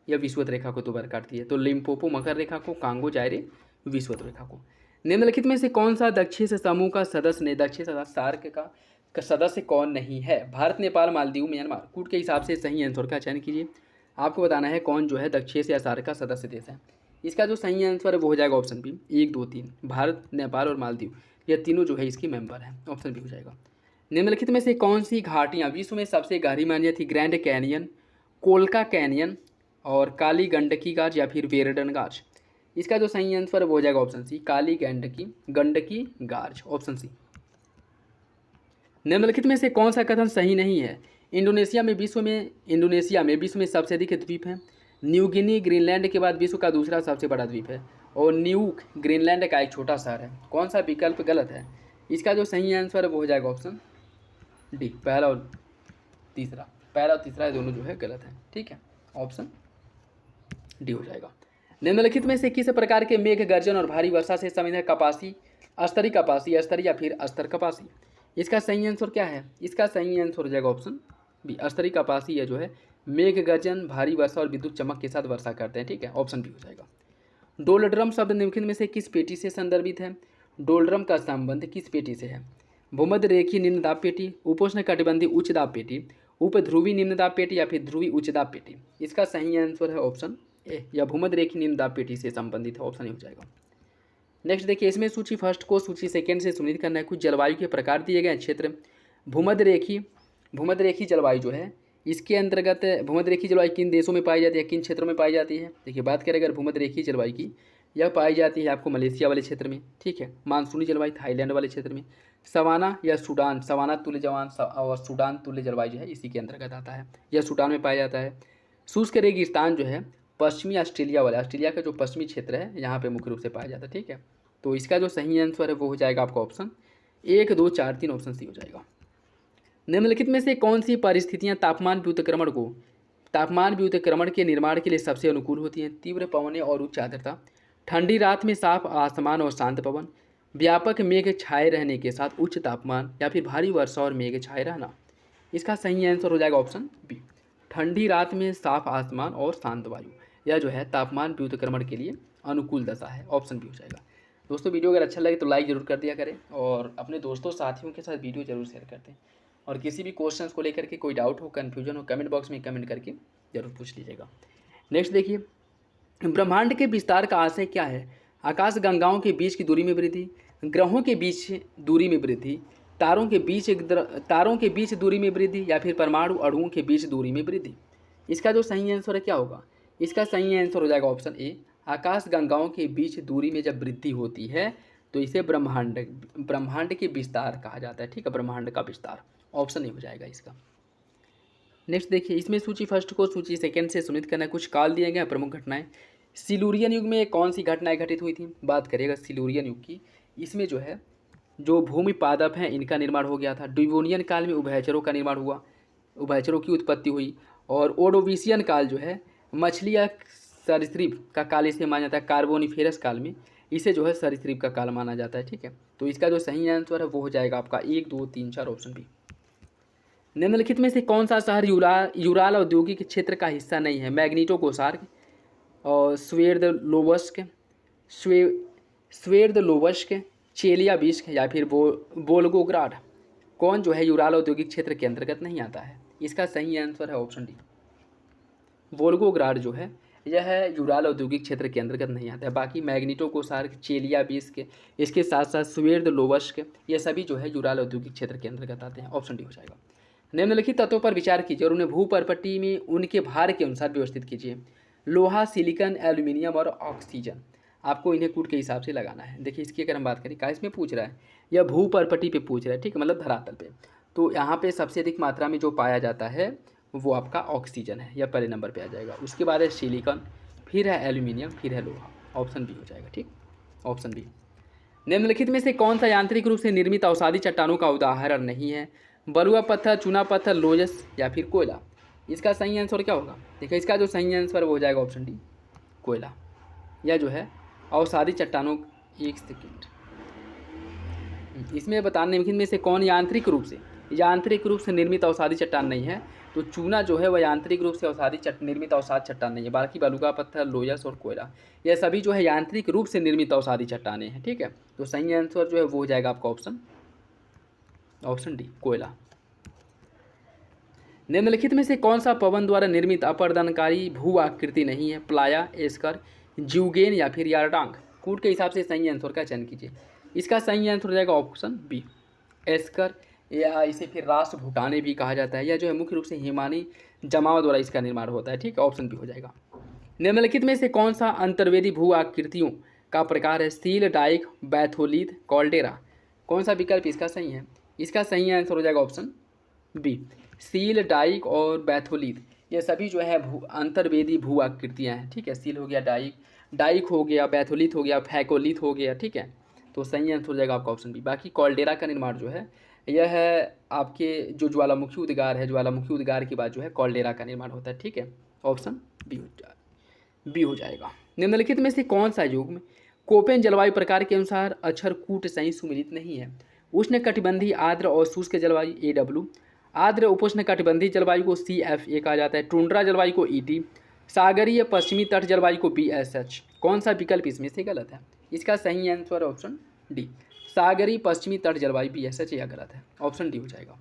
यह विषुवत रेखा को 2 बार काटती है। तो लिम्पोपो मकर रेखा को, कांगो जायरे विषुवत रेखा को। निम्नलिखित में से कौन सा दक्षिण समूह का सदस्य ने दक्षिण सार्क का सदस्य कौन नहीं है? भारत, नेपाल, मालदीव, म्यांमार। कूट के हिसाब से सही आंसर का चयन कीजिए। आपको बताना है कौन जो है दक्षिण सार्क का सदस्य देश है। इसका जो सही आंसर है वो हो जाएगा ऑप्शन बी, 1, 2, 3, भारत, नेपाल और मालदीव, यह तीनों जो है इसकी मेंबर हैं, ऑप्शन बी हो जाएगा। निम्नलिखित में से कौन सी घाटियाँ विश्व में सबसे गहरी मानी थी? ग्रैंड कैनियन, कोलका कैनियन और काली गंडकी गाज या फिर वेरडन गाज। इसका जो सही आंसर है वो हो जाएगा ऑप्शन सी, काली गंडकी गाज, ऑप्शन सी। निम्नलिखित में से कौन सा कथन सही नहीं है? इंडोनेशिया में विश्व में सबसे अधिक द्वीप हैं। न्यू गिनी ग्रीनलैंड के बाद विश्व का दूसरा सबसे बड़ा द्वीप है, और न्यूक ग्रीनलैंड का एक छोटा शहर है। कौन सा विकल्प गलत है? इसका जो सही आंसर है वो हो जाएगा ऑप्शन डी, पहला और तीसरा दोनों जो है गलत है, ठीक है, ऑप्शन डी हो जाएगा। निम्नलिखित में से किस प्रकार के मेघ गर्जन और भारी वर्षा से संबंधित है? कपासी, अस्तरी कपासी, अस्तरी या फिर अस्तर कपासी। इसका सही आंसर क्या है? इसका सही आंसर हो जाएगा ऑप्शन बी, अस्तरी कपासी है जो है मेघ गर्जन, भारी वर्षा और विद्युत चमक के साथ वर्षा करते हैं, ठीक है, ऑप्शन बी हो जाएगा। डोलड्रम शब्द निम्नलिखित में से किस पेटी से संदर्भित है? डोलड्रम का संबंध किस पेटी से है? भूमध्य रेखीय निम्न दाब पेटी, उपोष्ण कटिबंधीय उच्च दाब पेटी, उपध्रुवी निम्नदाब पेटी या फिर ध्रुवी उच्च दाब पेटी। इसका सही आंसर है ऑप्शन ए, या भूमध्य रेखीय निम्नदाब पेटी से संबंधित है, ऑप्शन ए हो जाएगा। नेक्स्ट देखिए, इसमें सूची फर्स्ट को सूची सेकंड से सुनिश्चित करना है। कुछ जलवायु के प्रकार दिए गए हैं। क्षेत्र भूमध्य रेखीय जलवायु जो है इसके अंतर्गत भूमध्य रेखीय जलवायु किन देशों में पाई जाती है, किन क्षेत्रों में पाई जाती है। देखिए बात करें अगर भूमध्य रेखीय जलवायु की, यह पाई जाती है आपको मलेशिया वाले क्षेत्र में, ठीक है। मानसूनी जलवायु थाईलैंड वाले क्षेत्र में। सवाना या सूडान, सवाना तुल्य जवान और सूडान तुल्य जलवायु जो है इसी के अंतर्गत आता है, यह सूडान में पाया जाता है। शुष्क रेगिस्तान जो है पश्चिमी ऑस्ट्रेलिया वाला, ऑस्ट्रेलिया का जो पश्चिमी क्षेत्र है यहाँ पे मुख्य रूप से पाया जाता है, ठीक है। तो इसका जो सही आंसर है वो हो जाएगा आपका ऑप्शन 1, 2, 4, 3, ऑप्शन सी हो जाएगा। निम्नलिखित में से कौन सी परिस्थितियाँ तापमान व्युत्क्रमण के निर्माण के लिए सबसे अनुकूल होती हैं। तीव्र पवनें और उच्च आर्द्रता, ठंडी रात में साफ आसमान और शांत पवन, व्यापक मेघ छाए रहने के साथ उच्च तापमान, या फिर भारी वर्षा और मेघ छाए रहना। इसका सही आंसर हो जाएगा ऑप्शन बी, ठंडी रात में साफ आसमान और शांत वायु। यह जो है तापमान व्युत्क्रमण के लिए अनुकूल दशा है, ऑप्शन बी हो जाएगा। दोस्तों वीडियो अगर अच्छा लगे तो लाइक ज़रूर कर दिया करें और अपने दोस्तों साथियों के साथ वीडियो जरूर शेयर करते हैं। और किसी भी क्वेश्चंस को लेकर के कोई डाउट हो, कन्फ्यूजन हो, कमेंट बॉक्स में कमेंट करके जरूर पूछ लीजिएगा। नेक्स्ट देखिए, ब्रह्मांड के विस्तार का आशय क्या है। आकाश गंगाओं के बीच की दूरी में वृद्धि, ग्रहों के बीच दूरी में वृद्धि, तारों के बीच दूरी में वृद्धि, या फिर परमाणु अणुओं के बीच दूरी में वृद्धि। इसका जो सही आंसर है क्या होगा। इसका सही आंसर हो जाएगा ऑप्शन ए, आकाश गंगाओं के बीच दूरी में जब वृद्धि होती है तो इसे ब्रह्मांड के विस्तार कहा जाता है, ठीक है, ब्रह्मांड का विस्तार, ऑप्शन ए हो जाएगा इसका। नेक्स्ट देखिए, इसमें सूची फर्स्ट को सूची सेकंड से सुनिश्चित करना है। कुछ काल दिए गए प्रमुख घटनाएं। सिलुरियन युग में कौन सी घटनाएं घटित हुई थी। बात करिएगा सिलुरियन युग की, इसमें जो है जो भूमि पादप हैं इनका निर्माण हो गया था। डिवोनियन काल में उभयचरों का निर्माण हुआ, उभयचरों की उत्पत्ति हुई। और ओडोविशियन काल जो है मछली या सरीसृप का काल इसे माना जाता है। कार्बोनिफेरस काल में इसे जो है सरीसृप का काल माना जाता है, ठीक है। तो इसका जो सही आंसर है वो हो जाएगा आपका 1, 2, 3, 4, ऑप्शन बी। निम्नलिखित में से कौन सा शहर यूराल औद्योगिक क्षेत्र का हिस्सा नहीं है। मैग्नीटोगोर्स्क और स्वेर्दलोवस्क, चेलियाबिस्क, या फिर वोल्गोग्राड। कौन जो है यूराल औद्योगिक क्षेत्र के अंतर्गत नहीं आता है। इसका सही आंसर है ऑप्शन डी, वोल्गोग्राड जो है यह यूराल औद्योगिक क्षेत्र के अंतर्गत नहीं आता है। बाकी मैग्नीटोगोर्स्क, चेलियाबिस्क, इसके साथ साथ स्वेर्दलोवस्क, ये सभी जो है यूराल औद्योगिक क्षेत्र के अंतर्गत आते हैं, ऑप्शन डी हो जाएगा। निम्नलिखित तत्वों पर विचार कीजिए और उन्हें भूपर्पट्टी में उनके भार के अनुसार व्यवस्थित कीजिए। लोहा, सिलिकॉन, एल्यूमिनियम और ऑक्सीजन। आपको इन्हें कूट के हिसाब से लगाना है। देखिए इसकी अगर हम बात करें, क्या इसमें पूछ रहा है, यह भूपर्पट्टी पे पूछ रहा है, ठीक है, मतलब धरातल पे। तो यहाँ पे सबसे अधिक मात्रा में जो पाया जाता है वो आपका ऑक्सीजन है, यह पहले नंबर पे आ जाएगा। उसके बाद है सिलिकॉन, फिर है एल्यूमिनियम, फिर है लोहा, ऑप्शन बी हो जाएगा, ठीक, ऑप्शन बी। निम्नलिखित में से कौन सा यांत्रिक रूप से निर्मित अवसादी चट्टानों का उदाहरण नहीं है। बलुआ पत्थर, चूना पत्थर, लोजस, या फिर कोयला। इसका सही आंसर क्या होगा। देखिए इसका जो सही आंसर वो हो जाएगा ऑप्शन डी, कोयला। यह जो है अवसादी चट्टानों, एक सेकेंड, इसमें बताने में से कौन यांत्रिक रूप से निर्मित अवसादी चट्टान नहीं है। तो चूना जो है वह यांत्रिक रूप से निर्मित अवसाद चट्टान नहीं है। बाकी बलुआ पत्थर, लोयस और कोयला यह सभी जो है यांत्रिक रूप से निर्मित अवसादी चट्टानें हैं, ठीक है। तो सही आंसर जो है वो हो जाएगा आपका ऑप्शन डी, कोयला। निम्नलिखित में से कौन सा पवन द्वारा निर्मित अपर्दनकारी भू आकृति नहीं है। प्लाया, एस्कर, ज्यूगेन, या फिर यारडांग। कूट के हिसाब से सही आंसर का चयन कीजिए। इसका सही आंसर हो जाएगा ऑप्शन बी, एस्कर, या इसे फिर राष्ट्र भूटाने भी कहा जाता है। यह जो है मुख्य रूप से हिमानी जमाव द्वारा इसका निर्माण होता है, ठीक है, ऑप्शन बी हो जाएगा। निम्नलिखित में से कौन सा अंतर्वेदी भू आकृतियों का प्रकार है। Sill, dyke, batholith, caldera. कौन सा विकल्प इसका सही है। इसका सही आंसर हो जाएगा ऑप्शन बी, सील, डाइक और बैथोलिथ। ये सभी जो है अंतर्वेदी भू आकृतियाँ हैं, ठीक है। सील हो गया, डाइक हो गया, बैथोलिथ हो गया, फैकोलिथ हो गया, ठीक है। तो सही आंसर हो जाएगा आपका ऑप्शन बी। बाकी कॉल्डेरा का निर्माण जो है यह है आपके जो ज्वालामुखी उद्गार है, ज्वालामुखी उद्गार के बाद जो है कॉल्डेरा का निर्माण होता है, ठीक है, ऑप्शन बी हो जाएगा। निम्नलिखित में से कौन सा युग में कोपेन जलवायु प्रकार के अनुसार अक्षरकूट सही सुमिलित नहीं है। उष्ण कटिबंधीय, आर्द्र और शुष्क जलवायु AW, आर्द्र उपोष्ण कटिबंधीय जलवायु को CFA कहा जाता है, टुंड्रा जलवायु को ET, सागरीय पश्चिमी तट जलवायु को BSH। कौन सा विकल्प इसमें से गलत है। इसका सही आंसर ऑप्शन डी, सागरीय पश्चिमी तट जलवायु BSH, यह गलत है, ऑप्शन डी हो जाएगा।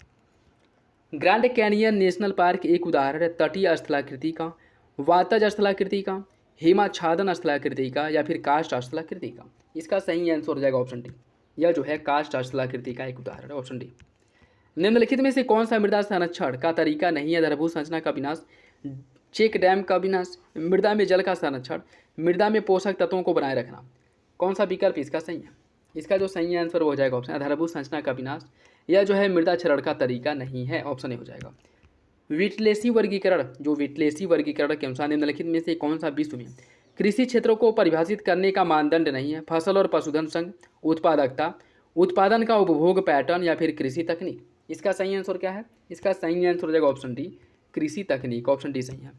ग्रैंड कैनियन नेशनल पार्क एक उदाहरण है तटीय स्थलाकृति का, वातज स्थलाकृति का, हिमाच्छादन स्थलाकृति का या फिर कास्ट स्थलाकृति का। इसका सही आंसर हो जाएगा ऑप्शन डी। यह जो है कास्ट स्थलाकृति का एक उदाहरण है, ऑप्शन डी। निम्नलिखित में से कौन सा मृदा संरक्षण का तरीका नहीं है? आधारभूत संरचना का विनाश, चेक डैम का विनाश, मृदा में जल का संरक्षण, मृदा में पोषक तत्वों को बनाए रखना। कौन सा विकल्प इसका सही है? इसका जो सही आंसर हो जाएगा ऑप्शन आधारभूत संरचना का विनाश। यह जो है मृदा क्षरण का तरीका नहीं है, ऑप्शन ए हो जाएगा। विटलेसी वर्गीकरण, जो विटलेसी वर्गीकरण के अनुसार निम्नलिखित में से कौन सा विश्व में कृषि क्षेत्रों को परिभाषित करने का मानदंड नहीं है? फसल और पशुधन संघ, उत्पादकता, उत्पादन का उपभोग पैटर्न या फिर कृषि तकनीक। इसका सही आंसर क्या है? इसका सही आंसर हो जाएगा ऑप्शन डी, कृषि तकनीक, ऑप्शन डी सही है।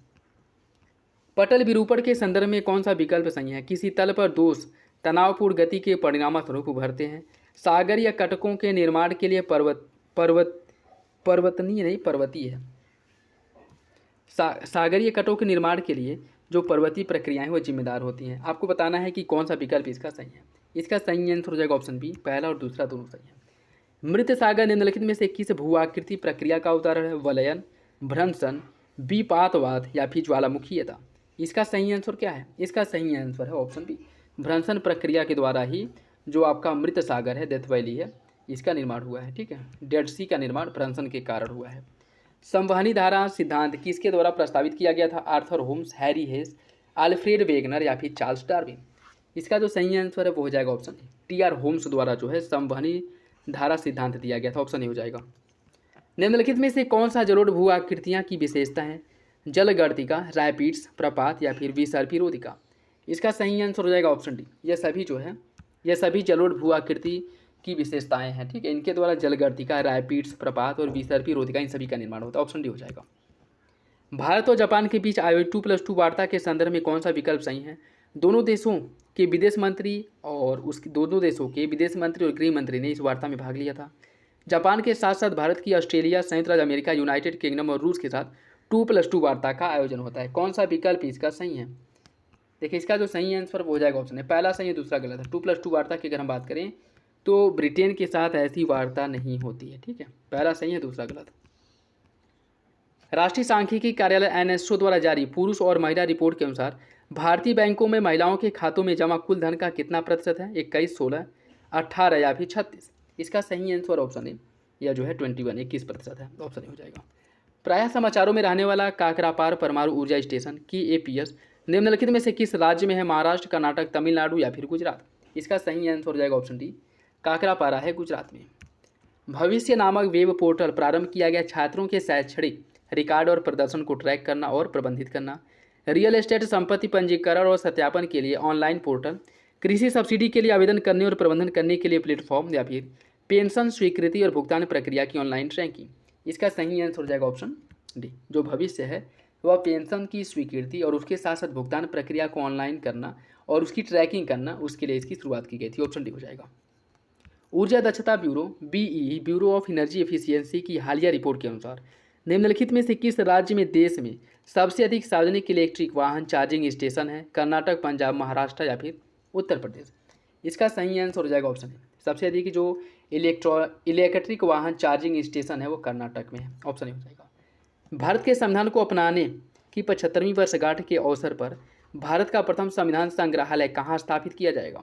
पटल विरूपण के संदर्भ में कौन सा विकल्प सही है? किसी तल पर दोष तनावपूर्ण गति के परिणामस्वरूप उभरते हैं। सागर या कटकों के निर्माण के लिए पर्वतीय है। सागरीय कटों के निर्माण के लिए जो पर्वतीय प्रक्रियाएं वो जिम्मेदार होती हैं। आपको बताना है कि कौन सा विकल्प इसका सही है। इसका सही आंसर हो जाएगा ऑप्शन बी, पहला और दूसरा दोनों सही है। मृत सागर निम्नलिखित में से किस भूआकृति प्रक्रिया का उदाहरण है? वलयन, भ्रंशन, विपातवाद या फिर ज्वालामुखीयता। इसका सही आंसर क्या है? इसका सही आंसर है ऑप्शन बी, भ्रंशन प्रक्रिया के द्वारा ही जो आपका मृत सागर है, डेथ वैली है, इसका निर्माण हुआ है। ठीक है, डेड सी का निर्माण भ्रंशन के कारण हुआ है। संवहनी धारा सिद्धांत किसके द्वारा प्रस्तावित किया गया था? Arthur Holmes, Harry Hess, Alfred Wegener या फिर चार्ल्स डार्विन। इसका जो सही आंसर है वो हो जाएगा ऑप्शन ए, टी.आर. होम्स द्वारा जो है संवहनी धारा सिद्धांत दिया गया था, ऑप्शन ए हो जाएगा। निम्नलिखित में से कौन सा जलोढ़ भू आकृतियाँ की विशेषता है? जलगर्तिका, रैपिड्स, प्रपात या फिर विसर्पिरोधिका। इसका सही आंसर हो जाएगा ऑप्शन डी। यह सभी जो है यह सभी जलोढ़ भू आकृति की विशेषताएं हैं। ठीक है, इनके द्वारा जलगर्तिका, रैपिड्स, प्रपात और विसर्पिरोधिका इन सभी का निर्माण होता है, ऑप्शन डी हो जाएगा। भारत और जापान के बीच आयोजित 2+2 वार्ता के संदर्भ में कौन सा विकल्प सही है? दोनों देशों के विदेश मंत्री और गृह मंत्री ने इस वार्ता में भाग लिया था। जापान के साथ साथ भारत की ऑस्ट्रेलिया, संयुक्त राज्य अमेरिका, यूनाइटेड किंगडम और रूस के साथ 2+2 वार्ता का आयोजन होता है। कौन सा विकल्प इसका सही है? देखिए, इसका जो सही आंसर हो जाएगा ऑप्शन है, पहला सही है, दूसरा गलत है। 2+2 वार्ता की अगर हम बात करें तो ब्रिटेन के साथ ऐसी वार्ता नहीं होती है। ठीक है, पहला सही है, दूसरा गलत। राष्ट्रीय सांख्यिकी कार्यालय एनएसओ द्वारा जारी पुरुष और महिला रिपोर्ट के अनुसार भारतीय बैंकों में महिलाओं के खातों में जमा कुल धन का कितना प्रतिशत है? 21, 16, 18 या फिर 36। इसका सही आंसर ऑप्शन ए, यह जो है 21% है, ऑप्शन ए हो जाएगा। प्रायः समाचारों में रहने वाला काकरापार परमाणु ऊर्जा स्टेशन KAPS निम्नलिखित में से किस राज्य में है? महाराष्ट्र, कर्नाटक, तमिलनाडु या फिर गुजरात। इसका सही आंसर हो जाएगा ऑप्शन डी, काकरापारा है गुजरात में। भविष्य नामक वेब पोर्टल प्रारंभ किया गया छात्रों के शैक्षणिक रिकॉर्ड और प्रदर्शन को ट्रैक करना और प्रबंधित करना। रियल एस्टेट संपत्ति पंजीकरण और सत्यापन के लिए ऑनलाइन पोर्टल, कृषि सब्सिडी के लिए आवेदन करने और प्रबंधन करने के लिए प्लेटफॉर्म या फिर पेंशन स्वीकृति और भुगतान प्रक्रिया की ऑनलाइन ट्रैकिंग। इसका सही आंसर हो जाएगा ऑप्शन डी, जो भविष्य है वह पेंशन की स्वीकृति और उसके साथ साथ भुगतान प्रक्रिया को ऑनलाइन करना और उसकी ट्रैकिंग करना, उसके लिए इसकी शुरुआत की गई थी, ऑप्शन डी हो जाएगा। ऊर्जा दक्षता bureau BEE, bureau of energy efficiency की हालिया रिपोर्ट के अनुसार निम्नलिखित में से किस राज्य में देश में सबसे अधिक सार्वजनिक इलेक्ट्रिक वाहन चार्जिंग स्टेशन है? कर्नाटक, पंजाब, महाराष्ट्र या फिर उत्तर प्रदेश। इसका सही आंसर हो जाएगा ऑप्शन ए, सबसे अधिक जो इलेक्ट्रिक वाहन चार्जिंग स्टेशन है वो कर्नाटक में है, ऑप्शन ए हो जाएगा। भारत के संविधान को अपनाने की 75वीं वर्षगांठ के अवसर पर भारत का प्रथम संविधान संग्रहालय कहाँ स्थापित किया जाएगा?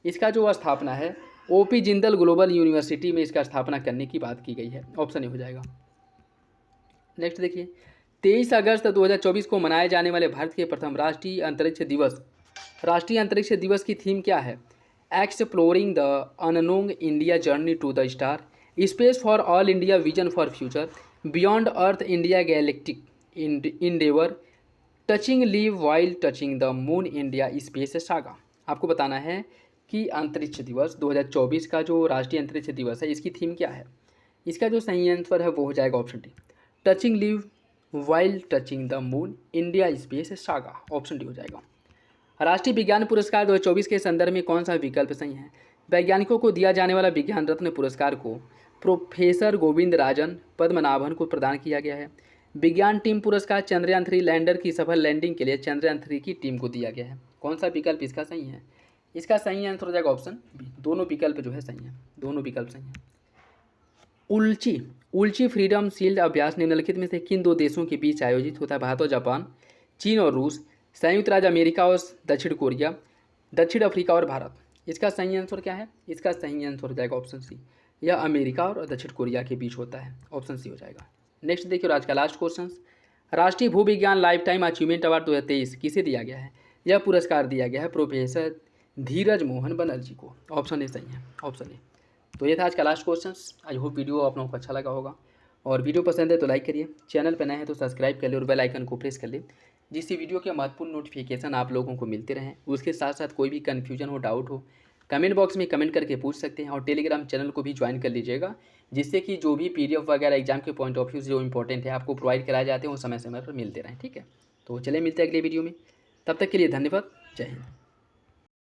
इसका जो स्थापना है OP जिंदल ग्लोबल यूनिवर्सिटी में इसका स्थापना करने की बात की गई है, ऑप्शन ए हो जाएगा। नेक्स्ट देखिए, 23 अगस्त 2024 को मनाए जाने वाले भारत के प्रथम राष्ट्रीय अंतरिक्ष दिवस की थीम क्या है? Exploring the unknown India journey to the star, space for all India vision for future, beyond earth India galactic endeavour, touching live while touching the moon India space saga. आपको बताना है कि अंतरिक्ष दिवस 2024 का जो राष्ट्रीय अंतरिक्ष दिवस है इसकी थीम क्या है? इसका जो सही आंसर है वो हो जाएगा option D, touching live while touching the moon India space saga, option D हो जाएगा। राष्ट्रीय विज्ञान पुरस्कार 2024 के संदर्भ में कौन सा विकल्प सही है? वैज्ञानिकों को दिया जाने वाला विज्ञान रत्न पुरस्कार को प्रोफेसर गोविंद राजन पद्मनाभन को प्रदान किया गया है। विज्ञान टीम पुरस्कार चंद्रयान 3 लैंडर की सफल लैंडिंग के लिए चंद्रयान 3 की टीम को दिया गया है। कौन सा विकल्प इसका सही है? इसका सही आंसर हो जाएगा ऑप्शन बी, दोनों विकल्प जो है सही है, दोनों विकल्प सही है। उल्ची फ्रीडम शील्ड अभ्यास निम्नलिखित में से किन दो देशों के बीच आयोजित होता है? भारत और जापान, चीन और रूस, संयुक्त राज्य अमेरिका और दक्षिण कोरिया, दक्षिण अफ्रीका और भारत। इसका सही आंसर क्या है? इसका सही आंसर हो जाएगा ऑप्शन सी, यह अमेरिका और दक्षिण कोरिया के बीच होता है, ऑप्शन सी हो जाएगा। नेक्स्ट देखिए, आज का लास्ट क्वेश्चन, राष्ट्रीय भूविज्ञान लाइफ टाइम अचीवमेंट अवार्ड 2023 किसे दिया गया है? यह पुरस्कार दिया गया है प्रोफेसर धीरज मोहन बनर्जी को, ऑप्शन ए सही है, ऑप्शन ए। तो ये था आज का last question. I hope video आप लोगों को अच्छा लगा होगा, और वीडियो पसंद है तो लाइक करिए, चैनल पर नए हैं तो सब्सक्राइब कर ले और बेल आइकन को प्रेस कर ले, जिससे वीडियो के महत्वपूर्ण नोटिफिकेशन आप लोगों को मिलते रहें। उसके साथ साथ कोई भी कन्फ्यूजन हो, डाउट हो, कमेंट बॉक्स में कमेंट करके पूछ सकते हैं, और टेलीग्राम चैनल को भी ज्वाइन कर लीजिएगा, जिससे कि जो भी PDF वगैरह एग्जाम के पॉइंट ऑफ व्यू से जो इंपॉर्टेंट है आपको प्रोवाइड कराए जाते हैं वो समय समय पर मिलते रहें। ठीक है, तो चलिए मिलते हैं अगले वीडियो में, तब तक के लिए धन्यवाद, जय हिंद।